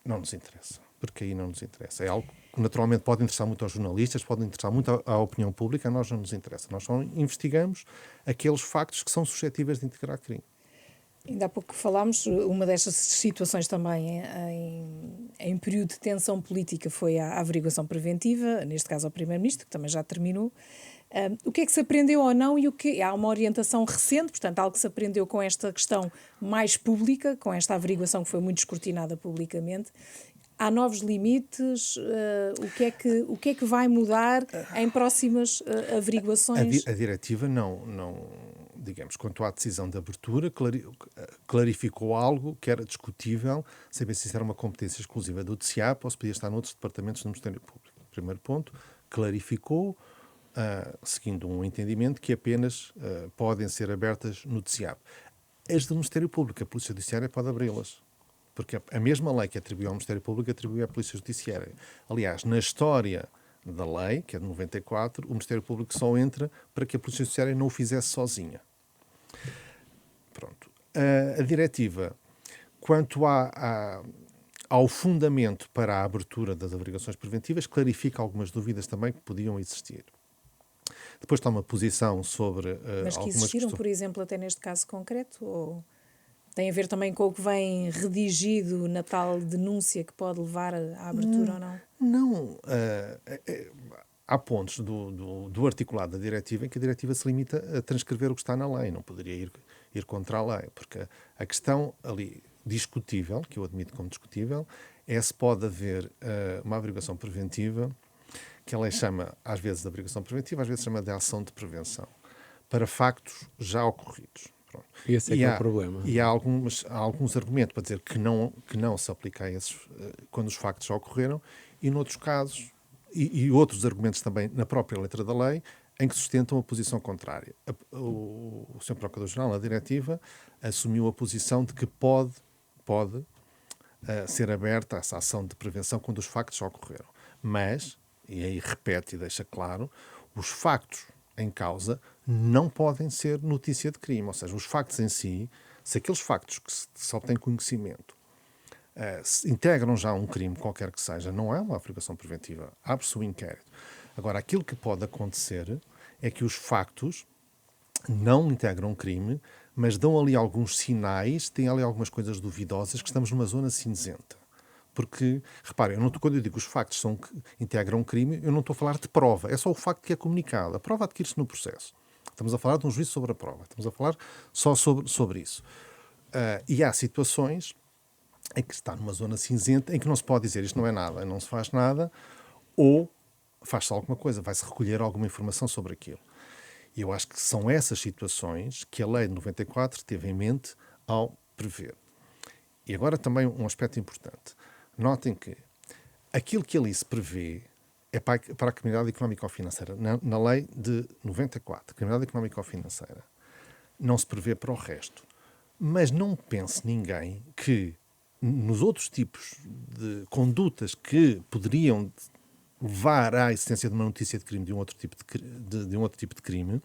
não nos interessa. Porque aí não nos interessa. É algo que naturalmente pode interessar muito aos jornalistas, pode interessar muito à opinião pública, a nós não nos interessa. Nós só investigamos aqueles factos que são suscetíveis de integrar crime. Ainda há pouco falámos, uma destas situações também em período de tensão política foi a averiguação preventiva, neste caso ao Primeiro-Ministro, que também já terminou. O que é que se aprendeu ou não e há uma orientação recente, portanto, algo que se aprendeu com esta questão mais pública, com esta averiguação que foi muito escrutinada publicamente. Há novos limites? O que é que vai mudar em próximas averiguações? A diretiva não, digamos, quanto à decisão de abertura, clarificou algo que era discutível, saber se isso era uma competência exclusiva do DCAP ou se podia estar noutros departamentos do Ministério Público. Primeiro ponto, clarificou, seguindo um entendimento que apenas podem ser abertas no DCAP. As do Ministério Público, a Polícia Judiciária pode abri-las. Porque a mesma lei que atribuiu ao Ministério Público atribuiu à Polícia Judiciária. Aliás, na história da lei, que é de 94, o Ministério Público só entra para que a Polícia Judiciária não o fizesse sozinha. Pronto. A diretiva, quanto ao fundamento para a abertura das averiguações preventivas, clarifica algumas dúvidas também que podiam existir. Depois toma posição sobre mas que algumas existiram, questões. por exemplo, até neste caso concreto? Ou tem a ver também com o que vem redigido na tal denúncia que pode levar à abertura ou não? Não. Há pontos do articulado da diretiva em que a diretiva se limita a transcrever o que está na lei. Não poderia ir contra a lei. Porque a questão ali discutível, que eu admito como discutível, é se pode haver uma averiguação preventiva, que a lei chama, às vezes, de averiguação preventiva, às vezes chama de ação de prevenção, para factos já ocorridos. Pronto. Esse é que é o problema. E há alguns argumentos para dizer que não se aplica a esses quando os factos já ocorreram, e noutros casos, e outros argumentos também na própria letra da lei, em que sustentam a posição contrária. O Sr. Procurador-Geral, na diretiva, assumiu a posição de que pode ser aberta essa ação de prevenção quando os factos já ocorreram. Mas, e aí repete e deixa claro, os factos em causa não podem ser notícia de crime. Ou seja, os factos em si, se aqueles factos que se obtém conhecimento se integram já um crime, qualquer que seja, não é uma averiguação preventiva. Abre-se o inquérito. Agora, aquilo que pode acontecer é que os factos não integram um crime, mas dão ali alguns sinais, têm ali algumas coisas duvidosas, que estamos numa zona cinzenta. Porque, reparem, quando eu digo os factos integram um crime, eu não estou a falar de prova, é só o facto que é comunicado. A prova adquire-se no processo. Estamos a falar de um juízo sobre a prova, estamos a falar só sobre isso. E há situações em que está numa zona cinzenta, em que não se pode dizer isto não é nada, não se faz nada, ou faz-se alguma coisa, vai-se recolher alguma informação sobre aquilo. E eu acho que são essas situações que a lei de 94 teve em mente ao prever. E agora também um aspecto importante. Notem que aquilo que ali se prevê é para a criminalidade económico-financeira. Na lei de 94, criminalidade económico-financeira, não se prevê para o resto. Mas não pense ninguém que nos outros tipos de condutas que poderiam levar à existência de uma notícia de crime de um outro tipo de crime,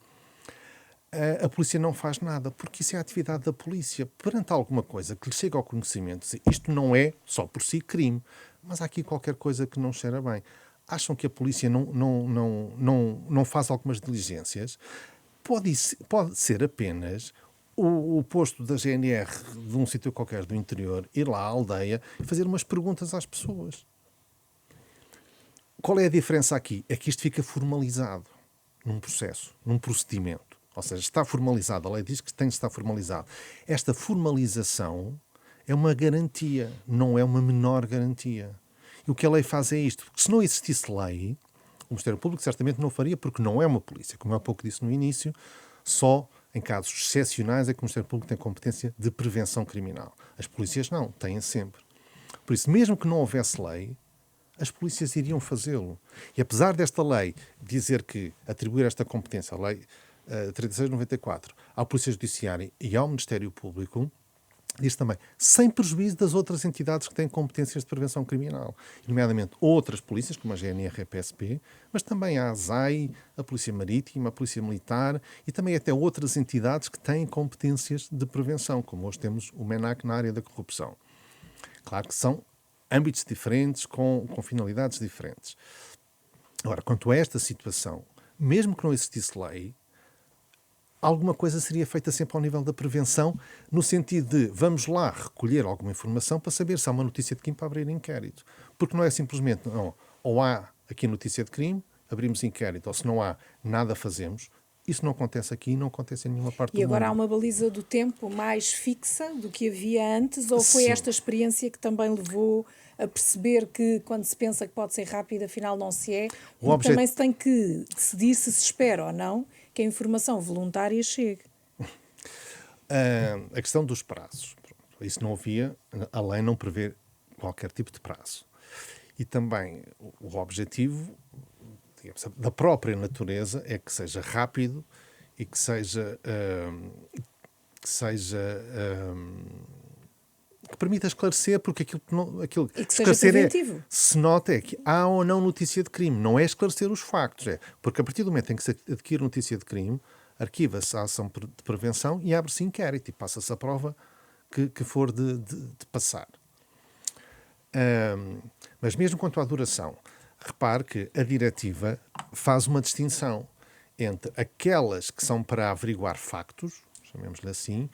a polícia não faz nada, porque isso é a atividade da polícia. Perante alguma coisa que lhe chega ao conhecimento, isto não é só por si crime, mas há aqui qualquer coisa que não cheira bem. Acham que a polícia não faz algumas diligências? Pode ser apenas o posto da GNR de um sítio qualquer do interior, ir lá à aldeia e fazer umas perguntas às pessoas. Qual é a diferença aqui? É que isto fica formalizado num processo, num procedimento. Ou seja, está formalizado. A lei diz que tem de estar formalizado. Esta formalização é uma garantia, não é uma menor garantia. E o que a lei faz é isto. Porque se não existisse lei, o Ministério Público certamente não faria, porque não é uma polícia. Como eu há pouco disse no início, só em casos excepcionais é que o Ministério Público tem competência de prevenção criminal. As polícias não, têm sempre. Por isso, mesmo que não houvesse lei, as polícias iriam fazê-lo. E apesar desta lei dizer que atribuir esta competência, a lei 3694, à Polícia Judiciária e ao Ministério Público, diz também, sem prejuízo das outras entidades que têm competências de prevenção criminal, nomeadamente outras polícias, como a GNR e a PSP, mas também a ASAI, a Polícia Marítima, a Polícia Militar e também até outras entidades que têm competências de prevenção, como hoje temos o MENAC na área da corrupção. Claro que são âmbitos diferentes, com finalidades diferentes. Agora, quanto a esta situação, mesmo que não existisse lei, alguma coisa seria feita sempre ao nível da prevenção, no sentido de vamos lá recolher alguma informação para saber se há uma notícia de crime para abrir inquérito. Porque não é simplesmente, não, ou há aqui notícia de crime, abrimos inquérito, ou se não há, nada fazemos. Isso não acontece aqui e não acontece em nenhuma parte do mundo. E agora há uma baliza do tempo mais fixa do que havia antes, ou foi esta experiência que também levou a perceber que quando se pensa que pode ser rápido, afinal não se é? Porque também se tem que decidir se espera ou não que a informação voluntária chegue. A questão dos prazos. Isso não havia, a lei não prevê qualquer tipo de prazo. E também o objetivo, digamos, da própria natureza é que seja rápido e que seja que permita esclarecer, porque aquilo e que seja preventivo. Se nota é que há ou não notícia de crime, não é esclarecer os factos, porque a partir do momento em que se adquire notícia de crime, arquiva-se a ação de prevenção e abre-se inquérito e passa-se a prova que for de passar. Mas mesmo quanto à duração, repare que a diretiva faz uma distinção entre aquelas que são para averiguar factos, chamemos-lhe assim,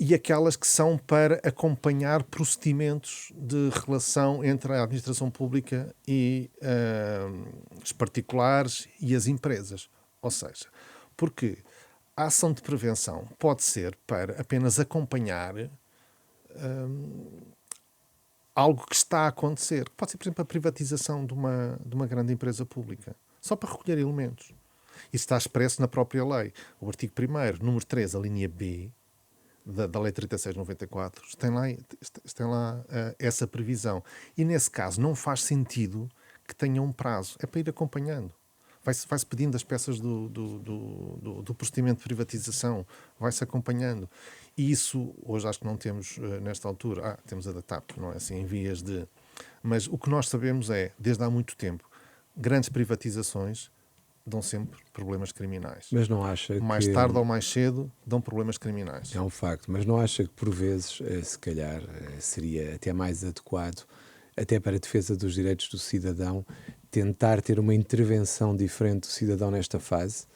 e aquelas que são para acompanhar procedimentos de relação entre a administração pública e os particulares e as empresas. Ou seja, porque a ação de prevenção pode ser para apenas acompanhar algo que está a acontecer. Pode ser, por exemplo, a privatização de uma grande empresa pública, só para recolher elementos. Isso está expresso na própria lei. O artigo 1º, número 3, a linha B, da Lei 3694, tem lá essa previsão. E, nesse caso, não faz sentido que tenha um prazo. É para ir acompanhando. Vai-se pedindo as peças do procedimento de privatização, vai-se acompanhando. E isso, hoje acho que não temos, nesta altura, temos a da TAP, não é assim, em vias de... Mas o que nós sabemos é, desde há muito tempo, grandes privatizações dão sempre problemas criminais. Mas não acha que... Mais tarde ou mais cedo dão problemas criminais. É um facto, mas não acha que por vezes, se calhar, seria até mais adequado, até para a defesa dos direitos do cidadão, tentar ter uma intervenção diferente do cidadão nesta fase?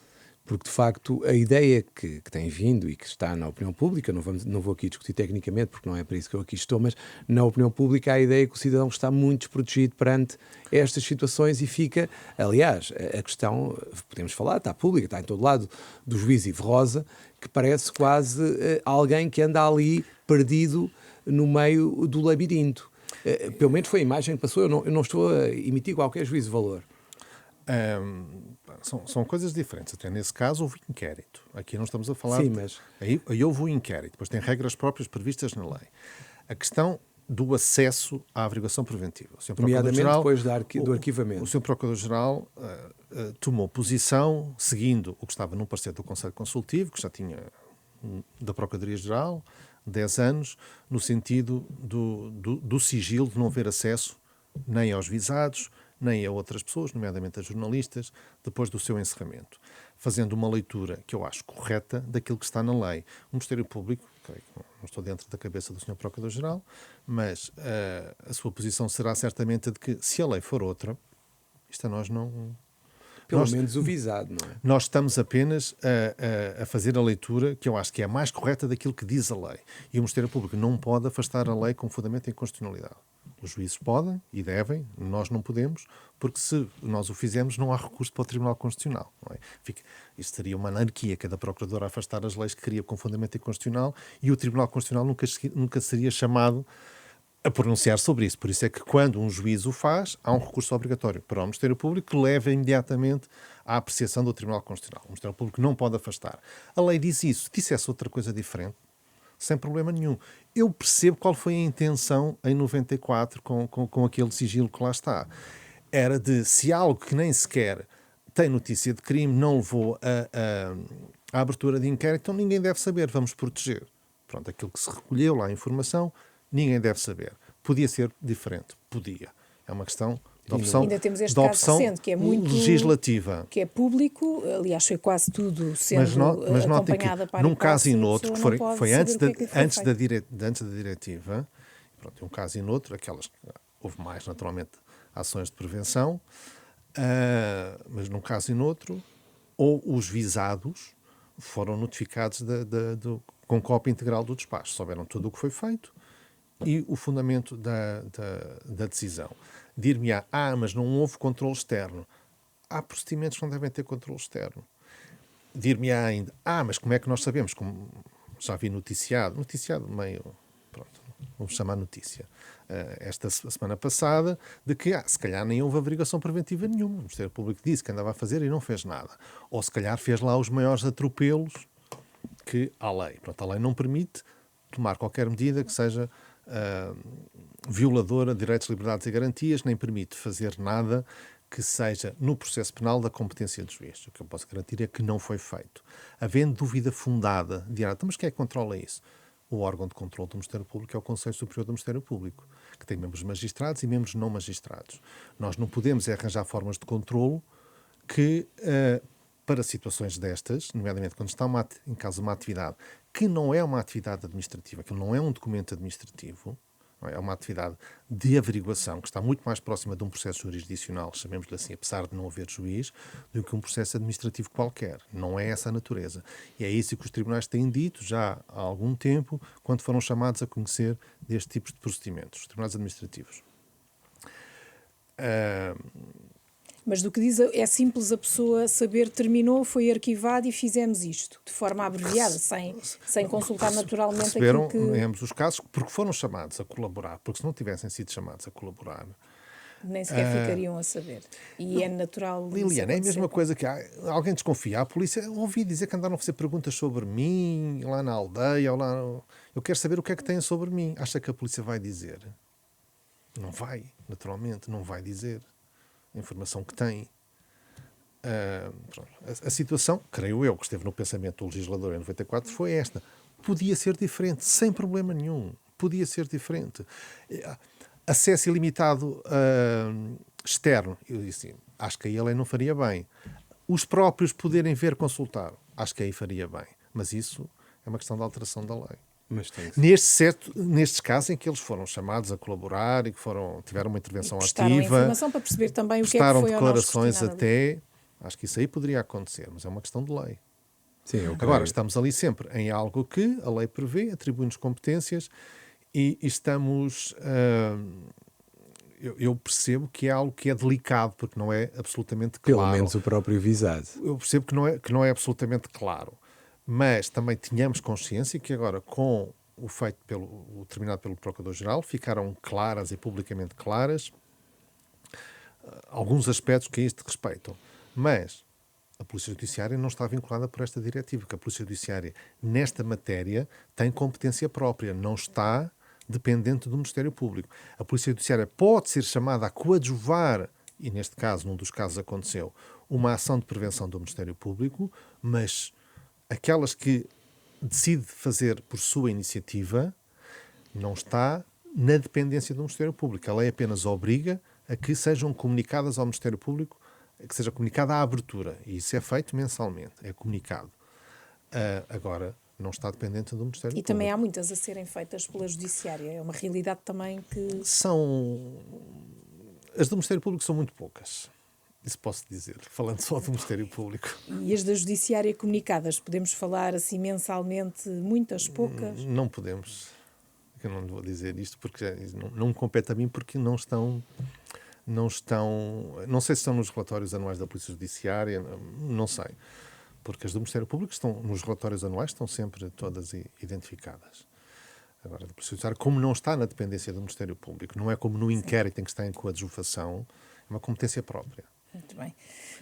Porque, de facto, a ideia que tem vindo e que está na opinião pública, não vou aqui discutir tecnicamente, porque não é para isso que eu aqui estou, mas na opinião pública há a ideia que o cidadão está muito desprotegido perante estas situações e fica... Aliás, a questão, podemos falar, está pública, está em todo lado, do juiz Ivo Rosa, que parece quase alguém que anda ali perdido no meio do labirinto. Pelo menos foi a imagem que passou, eu não estou a emitir qualquer juízo de valor. São coisas diferentes. Até nesse caso houve inquérito. Aqui não estamos a falar... Sim, mas... Aí houve um inquérito. Depois tem regras próprias previstas na lei. A questão do acesso à averiguação preventiva. Nomeadamente depois do arquivamento. O Sr. Procurador-Geral tomou posição, seguindo o que estava no parecer do Conselho Consultivo, que já tinha da Procuradoria-Geral, 10 anos, no sentido do sigilo, de não haver acesso nem aos visados, nem a outras pessoas, nomeadamente a jornalistas, depois do seu encerramento. Fazendo uma leitura que eu acho correta daquilo que está na lei. O Ministério Público, não estou dentro da cabeça do Sr. Procurador-Geral, mas a sua posição será certamente a de que, se a lei for outra, isto a nós não... Pelo menos o visado, não é? Nós estamos apenas a fazer a leitura que eu acho que é a mais correta daquilo que diz a lei. E o Ministério Público não pode afastar a lei com fundamento em constitucionalidade. Os juízes podem e devem, nós não podemos, porque se nós o fizermos não há recurso para o Tribunal Constitucional. Não é? Isto seria uma anarquia, cada procurador a afastar as leis que queria com fundamento inconstitucional e o Tribunal Constitucional nunca seria chamado a pronunciar sobre isso. Por isso é que quando um juiz o faz, há um recurso obrigatório para o Ministério Público que leva imediatamente à apreciação do Tribunal Constitucional. O Ministério Público não pode afastar. A lei diz isso. Se dissesse outra coisa diferente, sem problema nenhum. Eu percebo qual foi a intenção em 94 com aquele sigilo que lá está. Era de, se algo que nem sequer tem notícia de crime, não levou a abertura de inquérito, então ninguém deve saber, vamos proteger. Pronto, aquilo que se recolheu lá, a informação, ninguém deve saber. Podia ser diferente, podia. É uma questão de opção, ainda temos este caso recente, que é muito legislativa. Que é público, aliás, foi quase tudo sendo Mas notem acompanhada que para num caso e noutro, que foi antes da diretiva, diretiva, pronto, um caso e noutro, aquelas houve mais, naturalmente, ações de prevenção, mas num caso e noutro, ou os visados foram notificados com cópia integral do despacho, souberam tudo o que foi feito e o fundamento da decisão. Dir-me-á, mas não houve controle externo. Há procedimentos que não devem ter controle externo. Dir-me-á ainda, mas como é que nós sabemos? Como já vi noticiado meio, pronto, vamos chamar notícia, esta semana passada, de que se calhar nem houve averiguação preventiva nenhuma. O Ministério Público disse que andava a fazer e não fez nada. Ou se calhar fez lá os maiores atropelos que há lei. Pronto, a lei não permite tomar qualquer medida que seja violadora de direitos, liberdades e garantias, nem permite fazer nada que seja no processo penal da competência do juiz. O que eu posso garantir é que não foi feito. Havendo dúvida fundada de mas quem é que controla isso? O órgão de controle do Ministério Público é o Conselho Superior do Ministério Público, que tem membros magistrados e membros não magistrados. Nós não podemos arranjar formas de controlo que, para situações destas, nomeadamente quando está em causa uma atividade que não é uma atividade administrativa, que não é um documento administrativo, não é uma atividade de averiguação que está muito mais próxima de um processo jurisdicional, chamemos-lhe assim, apesar de não haver juiz, do que um processo administrativo qualquer. Não é essa a natureza. E é isso que os tribunais têm dito já há algum tempo, quando foram chamados a conhecer deste tipo de procedimentos, os tribunais administrativos. Mas do que diz, é simples a pessoa saber, terminou, foi arquivado e fizemos isto, de forma abreviada, sem consultar naturalmente receberam, aquilo que... em ambos os casos, porque foram chamados a colaborar, porque se não tivessem sido chamados a colaborar... Nem sequer ficariam a saber. E é natural... Liliana, é a mesma coisa que alguém desconfia. A polícia, ouvi dizer que andaram a fazer perguntas sobre mim, lá na aldeia, ou lá... Eu quero saber o que é que têm sobre mim. Acha que a polícia vai dizer? Não vai, naturalmente, não vai dizer. A informação que tem. A situação, creio eu, que esteve no pensamento do legislador em 94, foi esta. Podia ser diferente, sem problema nenhum. Podia ser diferente. Acesso ilimitado externo. Eu disse, acho que aí a lei não faria bem. Os próprios poderem ver, consultar. Acho que aí faria bem. Mas isso é uma questão de alteração da lei. Mas tem Nestes casos em que eles foram chamados a colaborar e que tiveram uma intervenção prestaram ativa, informação para perceber também o que é que prestaram foi declarações até, acho que isso aí poderia acontecer, mas é uma questão de lei. Sim, Agora, estamos ali sempre em algo que a lei prevê, atribui-nos competências e estamos... eu percebo que é algo que é delicado, porque não é absolutamente claro. Pelo menos o próprio visado. Eu percebo que não é absolutamente claro. Mas também tínhamos consciência que agora, com o feito o terminado pelo Procurador-Geral, ficaram claras e publicamente claras alguns aspectos que a isto respeitam. Mas a Polícia Judiciária não está vinculada por esta diretiva, porque a Polícia Judiciária, nesta matéria, tem competência própria, não está dependente do Ministério Público. A Polícia Judiciária pode ser chamada a coadjuvar, e neste caso, num dos casos aconteceu, uma ação de prevenção do Ministério Público, mas aquelas que decide fazer por sua iniciativa não está na dependência do Ministério Público. A lei apenas obriga a que sejam comunicadas ao Ministério Público, que seja comunicada a abertura. E isso é feito mensalmente, é comunicado. Agora, não está dependente do Ministério Público. E também há muitas a serem feitas pela Judiciária. É uma realidade também que... As do Ministério Público são muito poucas. Isso posso dizer, falando só do Ministério Público. E as da Judiciária comunicadas, podemos falar assim mensalmente, muitas, poucas? Não podemos. Eu não vou dizer isto porque não me compete a mim, porque não estão, não sei se estão nos relatórios anuais da Polícia Judiciária, não sei. Porque as do Ministério Público estão nos relatórios anuais, estão sempre todas identificadas. Agora, da Polícia Judiciária, como não está na dependência do Ministério Público, não é como no inquérito em que está em coadjuvação, é uma competência própria. Muito bem.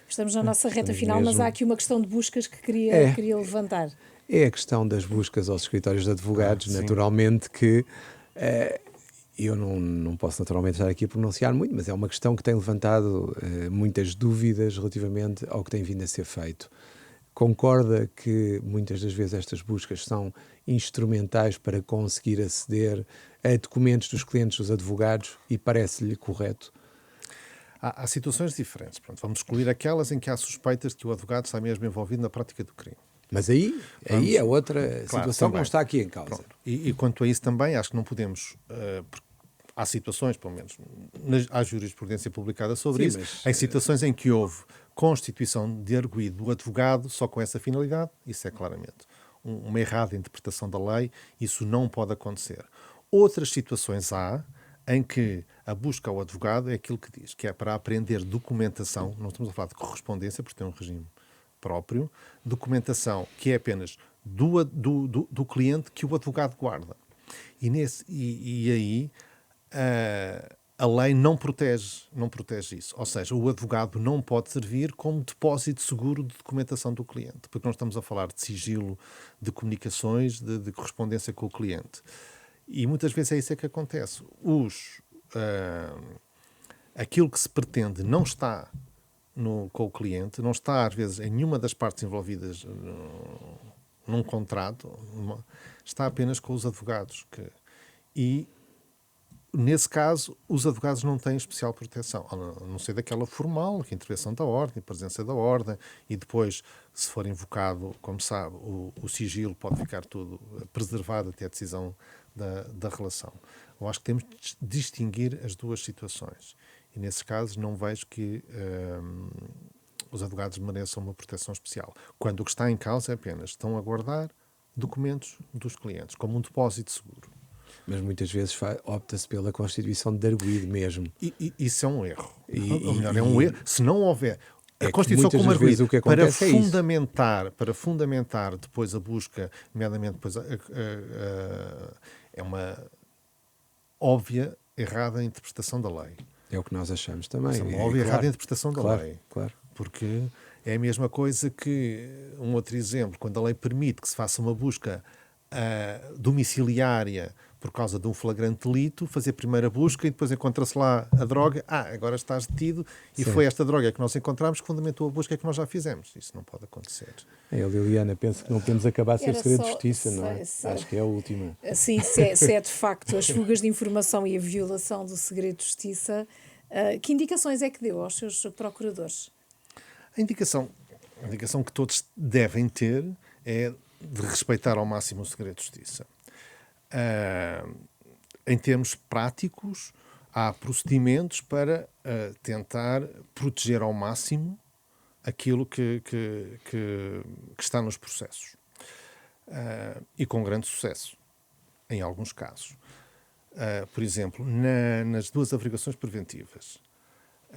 Estamos na nossa reta final, mas há aqui uma questão de buscas que queria levantar. é a questão das buscas aos escritórios de advogados, naturalmente que eu não posso naturalmente estar aqui a pronunciar muito, mas é uma questão que tem levantado muitas dúvidas relativamente ao que tem vindo a ser feito. Concorda que muitas das vezes estas buscas são instrumentais para conseguir aceder a documentos dos clientes dos advogados e parece-lhe correto? Há situações diferentes. Pronto, vamos excluir aquelas em que há suspeitas de que o advogado está mesmo envolvido na prática do crime. Mas aí é outra situação que não está aqui em causa. Pronto. E quanto a isso também, acho que não podemos... há situações, pelo menos, há jurisprudência publicada sobre isso, em situações em que houve constituição de arguido do advogado só com essa finalidade, isso é claramente uma errada interpretação da lei, isso não pode acontecer. Outras situações há em que a busca ao advogado é aquilo que diz, que é para apreender documentação, não estamos a falar de correspondência, porque tem um regime próprio, documentação que é apenas do cliente que o advogado guarda. E aí a lei não protege isso. Ou seja, o advogado não pode servir como depósito seguro de documentação do cliente, porque não estamos a falar de sigilo de comunicações, de correspondência com o cliente. E muitas vezes é isso que acontece. Aquilo que se pretende não está com o cliente, não está, às vezes, em nenhuma das partes envolvidas num contrato, está apenas com os advogados. E, nesse caso, os advogados não têm especial proteção, a não ser daquela formal, que é a intervenção da ordem, a presença da ordem, e depois, se for invocado, como sabe, o sigilo pode ficar tudo preservado até a decisão da relação. Eu acho que temos de distinguir as duas situações. E, nesses casos, não vejo que os advogados mereçam uma proteção especial. Quando o que está em causa é apenas estão a guardar documentos dos clientes, como um depósito seguro. Mas muitas vezes opta-se pela constituição de arguido mesmo. Isso é um erro. Ou melhor, é um erro. Se não houver a constituição como arguido para fundamentar depois a busca, nomeadamente depois é uma óbvia errada interpretação da lei. É o que nós achamos também. É uma óbvia errada interpretação da lei. Claro. Porque é a mesma coisa que, um outro exemplo, quando a lei permite que se faça uma busca domiciliária por causa de um flagrante delito, fazer a primeira busca e depois encontra-se lá a droga, agora estás detido e foi esta droga que nós encontramos que fundamentou a busca que nós já fizemos. Isso não pode acontecer. Liliana, penso que não podemos acabar de ser segredo de justiça, não é? Acho que é a última. Sim, se é de facto as fugas de informação e a violação do segredo de justiça, que indicações é que deu aos seus procuradores? A indicação que todos devem ter é de respeitar ao máximo o segredo de justiça. Em termos práticos, há procedimentos para tentar proteger ao máximo aquilo que está nos processos. E com grande sucesso, em alguns casos. Por exemplo, nas duas averiguações preventivas,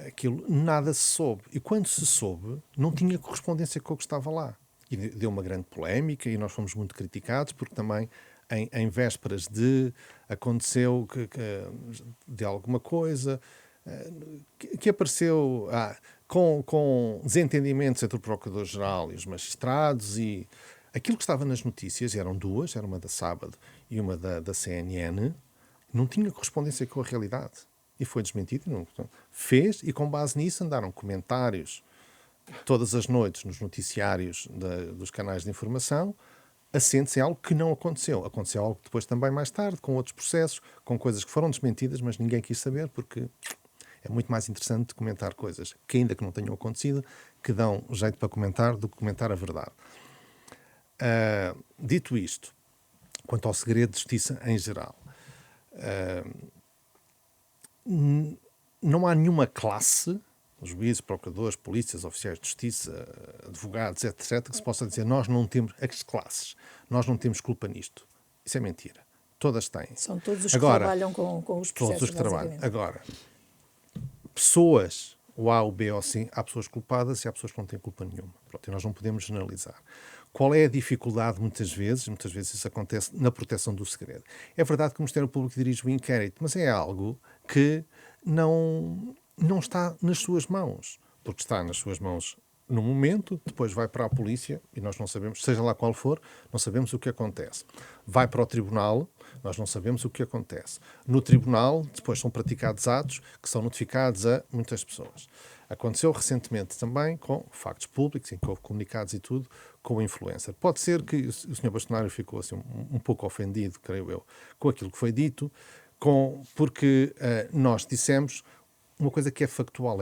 aquilo nada se soube. E quando se soube, não tinha correspondência com o que estava lá. E deu uma grande polémica e nós fomos muito criticados porque também em vésperas aconteceu de alguma coisa que apareceu com desentendimentos entre o Procurador-Geral e os magistrados, e aquilo que estava nas notícias, eram duas, era uma da Sábado e uma da CNN, não tinha correspondência com a realidade e foi desmentido. Fez, e com base nisso andaram comentários todas as noites nos noticiários dos canais de informação, assente-se em algo que não aconteceu. Aconteceu algo depois também mais tarde, com outros processos, com coisas que foram desmentidas, mas ninguém quis saber, porque é muito mais interessante comentar coisas que, ainda que não tenham acontecido, que dão jeito para comentar do que comentar a verdade. Dito isto, quanto ao segredo de justiça em geral, não há nenhuma classe, juízes, procuradores, polícias, oficiais de justiça, advogados, etc., que se possa dizer nós não temos, as classes, nós não temos culpa nisto. Isso é mentira. Todas têm. São todos os que trabalham com os processos. Todos os que trabalham. Agora, pessoas, o A, o B ou o C, há pessoas culpadas e há pessoas que não têm culpa nenhuma. Pronto, e nós não podemos generalizar. Qual é a dificuldade, muitas vezes isso acontece na proteção do segredo? É verdade que o Ministério Público dirige o inquérito, mas é algo que não está nas suas mãos, porque está nas suas mãos no momento, depois vai para a polícia e nós não sabemos, seja lá qual for, não sabemos o que acontece. Vai para o tribunal, nós não sabemos o que acontece. No tribunal, depois são praticados atos que são notificados a muitas pessoas. Aconteceu recentemente também com factos públicos, em que houve comunicados e tudo, com o influencer. Pode ser que o Sr. Bastonário ficou assim, um pouco ofendido, creio eu, com aquilo que foi dito, porque nós dissemos uma coisa que é factual,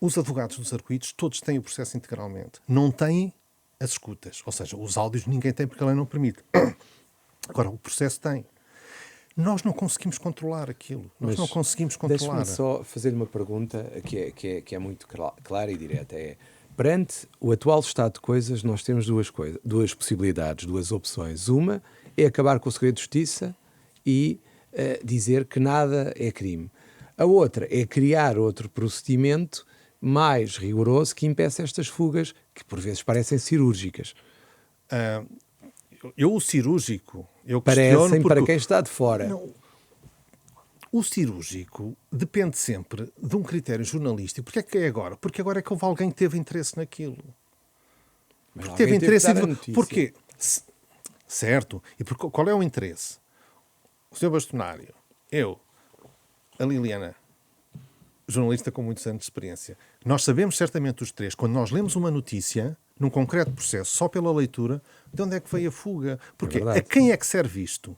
os advogados dos arco-íris todos têm o processo integralmente. Não têm as escutas, ou seja, os áudios ninguém tem porque a lei não permite. Agora, o processo tem. Nós não conseguimos controlar aquilo. Nós não conseguimos controlar. Deixe-me só fazer-lhe uma pergunta que é muito clara e direta. Perante o atual estado de coisas, nós temos duas possibilidades, duas opções. Uma é acabar com o segredo de justiça e dizer que nada é crime. A outra é criar outro procedimento mais rigoroso que impeça estas fugas, que por vezes parecem cirúrgicas. O cirúrgico, eu parecem para quem está de fora. Não, o cirúrgico depende sempre de um critério jornalístico. Porque é que é agora? Porque agora é que houve alguém que teve interesse naquilo. Mas porque teve interesse em... Porquê? Certo. E qual é o interesse? O Sr. Bastonário, eu, a Liliana, jornalista com muitos anos de experiência, nós sabemos certamente os três, quando nós lemos uma notícia, num concreto processo, só pela leitura, de onde é que veio a fuga? Porque a quem é que serve isto?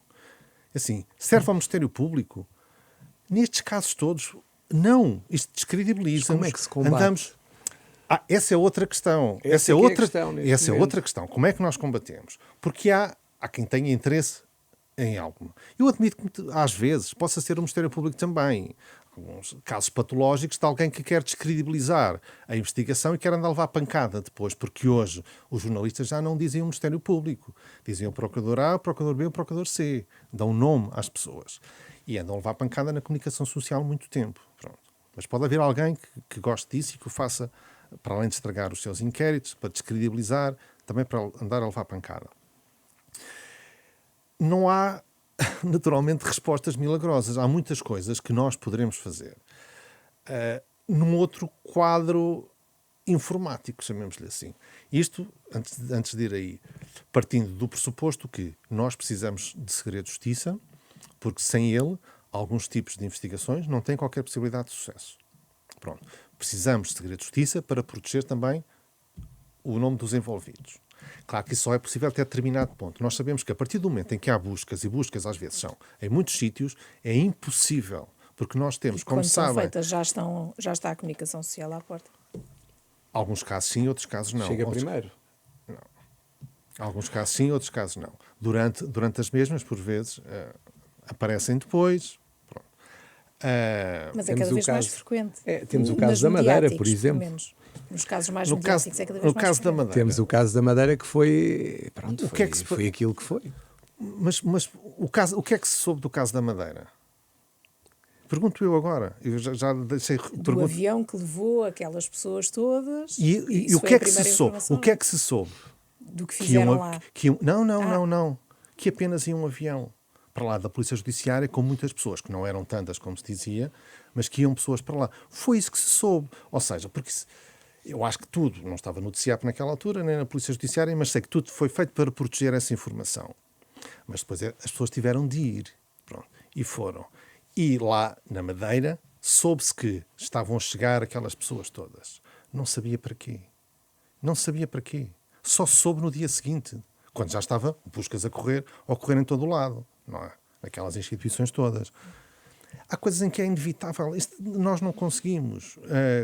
Assim, serve ao Ministério Público? Nestes casos todos, não. Isto descredibiliza. Como é que se combate? Essa é outra questão. Essa é outra questão. Como é que nós combatemos? Porque há quem tenha interesse em algo. Eu admito que, às vezes, possa ser o Ministério Público também. Alguns casos patológicos de alguém que quer descredibilizar a investigação e quer andar a levar pancada depois, porque hoje os jornalistas já não dizem o Ministério Público. Dizem o Procurador A, o Procurador B, o Procurador C. Dão nome às pessoas. E andam a levar pancada na comunicação social muito tempo. Pronto. Mas pode haver alguém que goste disso e que o faça, para além de estragar os seus inquéritos, para descredibilizar, também para andar a levar pancada. Não há, naturalmente, respostas milagrosas. Há muitas coisas que nós poderemos fazer num outro quadro informático, chamemos-lhe assim. Isto, antes de ir aí, partindo do pressuposto que nós precisamos de segredo de justiça, porque sem ele, alguns tipos de investigações não têm qualquer possibilidade de sucesso. Pronto. Precisamos de segredo de justiça para proteger também o nome dos envolvidos. Claro que isso só é possível até determinado ponto. Nós sabemos que a partir do momento em que há buscas, e buscas às vezes são em muitos sítios, é impossível. Porque nós temos, como sabem... Quando são feitas, já está a comunicação social à porta? Alguns casos sim, outros casos não. Chega primeiro? Não. Alguns casos sim, outros casos não. Durante as mesmas, por vezes, aparecem depois. Pronto. Mas é cada vez mais frequente. Temos o caso da Madeira, por exemplo. Pelo menos. Nos casos mais mediáticos é cada vez mais caso da Madeira. Temos o caso da Madeira que foi... Pronto, foi aquilo que foi. Mas o que é que se soube do caso da Madeira? Pergunto eu agora. Eu já deixei... Do avião que levou aquelas pessoas todas. E o que é que se soube? O que é que se soube? Do que fizeram lá. Não. Que apenas ia um avião para lá da Polícia Judiciária com muitas pessoas, que não eram tantas como se dizia, mas que iam pessoas para lá. Foi isso que se soube. Ou seja, porque eu acho que tudo, não estava no DCAP naquela altura, nem na Polícia Judiciária, mas sei que tudo foi feito para proteger essa informação. Mas depois as pessoas tiveram de ir. Pronto, e foram. E lá na Madeira soube-se que estavam a chegar aquelas pessoas todas. Não sabia para quê. Só soube no dia seguinte, quando já estava buscas a ocorrer em todo o lado, não é? Naquelas instituições todas. Há coisas em que é inevitável. Nós não conseguimos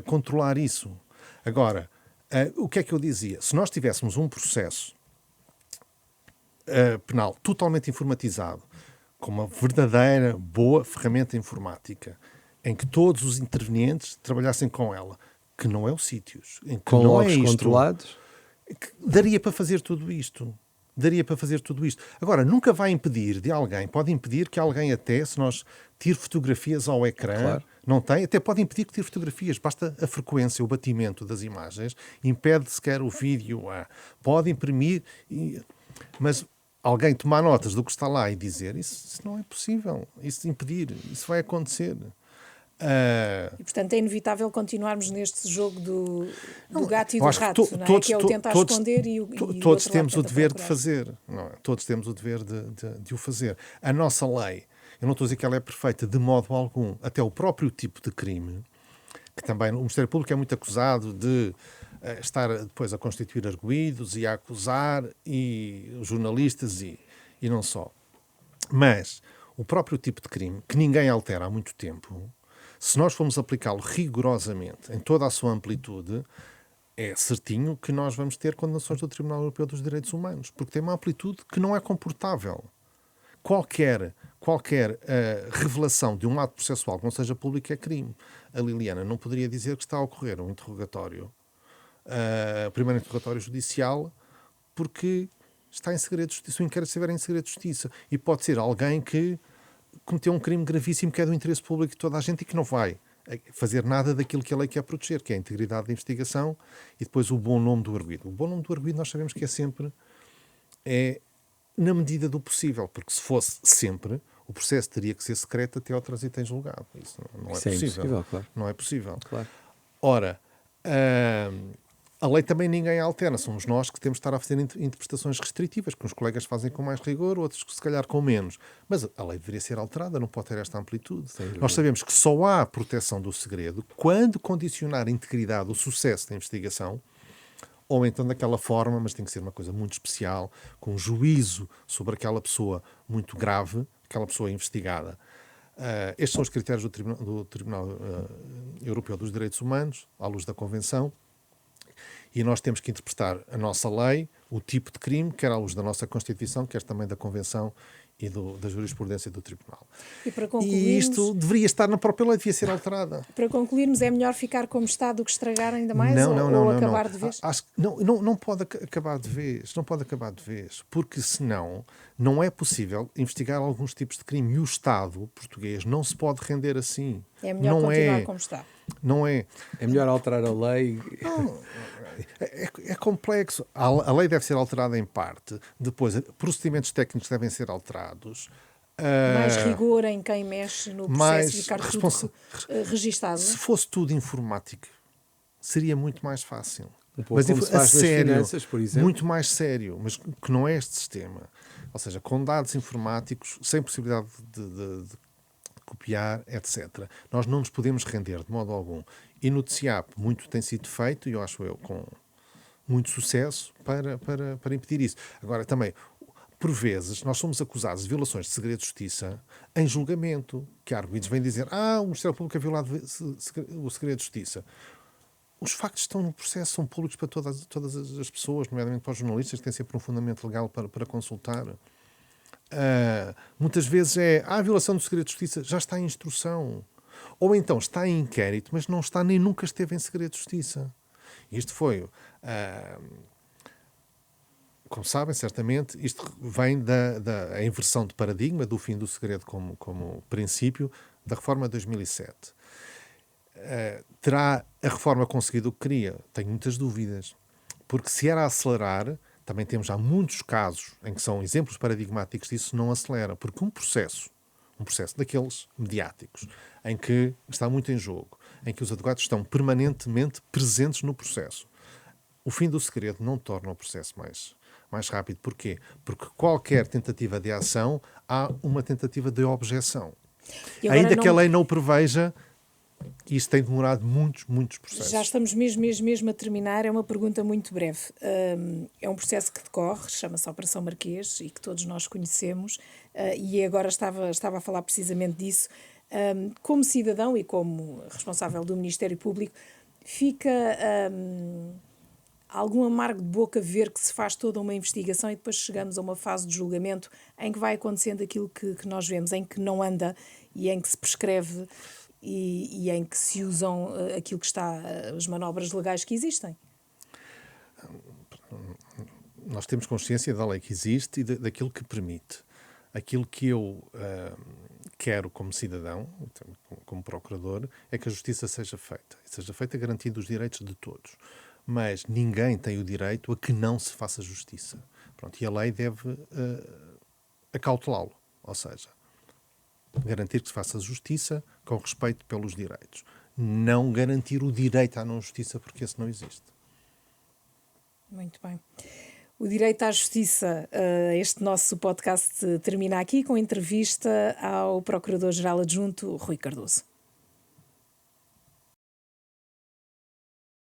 controlar isso. Agora, o que é que eu dizia? Se nós tivéssemos um processo penal totalmente informatizado, com uma verdadeira, boa ferramenta informática, em que todos os intervenientes trabalhassem com ela, que não é o sítios, em que com não logs é isto, controlados, daria para fazer tudo isto. Agora, nunca vai impedir de alguém, pode impedir que alguém até, se nós tire fotografias ao ecrã, claro. Não tem, até pode impedir que tire fotografias, basta a frequência, o batimento das imagens, impede sequer o vídeo, pode imprimir, mas alguém tomar notas do que está lá e dizer, isso não é possível, isso impedir, isso vai acontecer. E, portanto, é inevitável continuarmos neste jogo do gato e do Eu acho que rato, não é? Que é o tentar esconder e o todos outro temos lado o tenta dever de procurar. fazer. Não é? Todos temos o dever de o fazer. A nossa lei, eu não estou a dizer que ela é perfeita de modo algum. Até o próprio tipo de crime, que também o Ministério Público é muito acusado de estar depois a constituir arguidos e a acusar e os jornalistas e não só. Mas o próprio tipo de crime, que ninguém altera há muito tempo, se nós formos aplicá-lo rigorosamente em toda a sua amplitude, é certinho que nós vamos ter condenações do Tribunal Europeu dos Direitos Humanos, porque tem uma amplitude que não é comportável. Qualquer revelação de um ato processual que não seja público é crime. A Liliana não poderia dizer que está a ocorrer um interrogatório, o primeiro interrogatório judicial, porque está em segredo de justiça, o inquérito estiver em segredo de justiça. E pode ser alguém que cometeu um crime gravíssimo que é do interesse público de toda a gente e que não vai fazer nada daquilo que a lei quer proteger, que é a integridade da investigação e depois o bom nome do arguido. O bom nome do arguido nós sabemos que é sempre na medida do possível, porque se fosse sempre, o processo teria que ser secreto até ao trânsito em julgado. Isso não é Isso é possível. impossível, claro. Não é possível. Claro. Ora, a lei também ninguém altera. Somos nós que temos de estar a fazer interpretações restritivas, que uns colegas fazem com mais rigor, outros se calhar com menos. Mas a lei deveria ser alterada, não pode ter esta amplitude. Nós sabemos que só há proteção do segredo quando condicionar a integridade, o sucesso da investigação, ou então daquela forma, mas tem que ser uma coisa muito especial, com juízo sobre aquela pessoa muito grave, aquela pessoa investigada. Estes são os critérios do Tribunal Europeu dos Direitos Humanos, à luz da Convenção, e nós temos que interpretar a nossa lei, o tipo de crime, quer à luz da nossa Constituição, quer também da Convenção e da jurisprudência do Tribunal. E isto deveria estar na própria lei, devia ser alterada. Para concluirmos, é melhor ficar como está do que estragar ainda mais ou acabar de vez? Acho que não pode acabar de vez. Não pode acabar de vez. Porque senão não é possível investigar alguns tipos de crime. E o Estado português não se pode render assim. É melhor continuar como está. Não é. É melhor alterar a lei. Não, é complexo. A lei deve ser alterada em parte. Depois, procedimentos técnicos devem ser alterados. Mais rigor em quem mexe no processo e ficar tudo registado. Se fosse tudo informático, seria muito mais fácil. Um pouco como se faz nas finanças, por exemplo. Muito mais sério, mas que não é este sistema. Ou seja, com dados informáticos, sem possibilidade de copiar, etc. Nós não nos podemos render de modo algum. E no TCIAP muito tem sido feito, e eu acho com muito sucesso, para impedir isso. Agora, também, por vezes, nós somos acusados de violações de segredo de justiça em julgamento, que arguidos vêm dizer o Ministério Público é violado o segredo de justiça. Os factos estão no processo, são públicos para todas as pessoas, nomeadamente para os jornalistas, que têm sempre um fundamento legal para consultar. Muitas vezes a violação do segredo de justiça já está em instrução. Ou então está em inquérito, mas não está nem nunca esteve em segredo de justiça. Isto foi... como sabem, certamente, isto vem da inversão de paradigma do fim do segredo como princípio da reforma de 2007. Terá a reforma conseguido o que queria? Tenho muitas dúvidas. Porque se era a acelerar, também temos já muitos casos em que são exemplos paradigmáticos disso, não acelera. Porque um processo daqueles mediáticos, em que está muito em jogo, em que os advogados estão permanentemente presentes no processo, o fim do segredo não torna o processo mais rápido. Porquê? Porque qualquer tentativa de ação há uma tentativa de objeção. Ainda que a lei não o preveja, isto tem demorado muitos processos. Já estamos mesmo a terminar. É uma pergunta muito breve. É um processo que decorre, chama-se Operação Marquês, e que todos nós conhecemos, e agora estava a falar precisamente disso. Como cidadão e como responsável do Ministério Público, fica... algum amargo de boca ver que se faz toda uma investigação e depois chegamos a uma fase de julgamento em que vai acontecendo aquilo que nós vemos, em que não anda e em que se prescreve e em que se usam aquilo que está, as manobras legais que existem. Nós temos consciência da lei que existe e daquilo que permite. Aquilo que eu quero como cidadão, como procurador, é que a justiça seja feita garantindo os direitos de todos. Mas ninguém tem o direito a que não se faça justiça. Pronto, e a lei deve acautelá-lo. Ou seja, Garantir que se faça justiça com respeito pelos direitos. Não garantir o direito à não-justiça, porque esse não existe. Muito bem. O Direito à Justiça, este nosso podcast termina aqui com entrevista ao Procurador-Geral Adjunto, Rui Cardoso.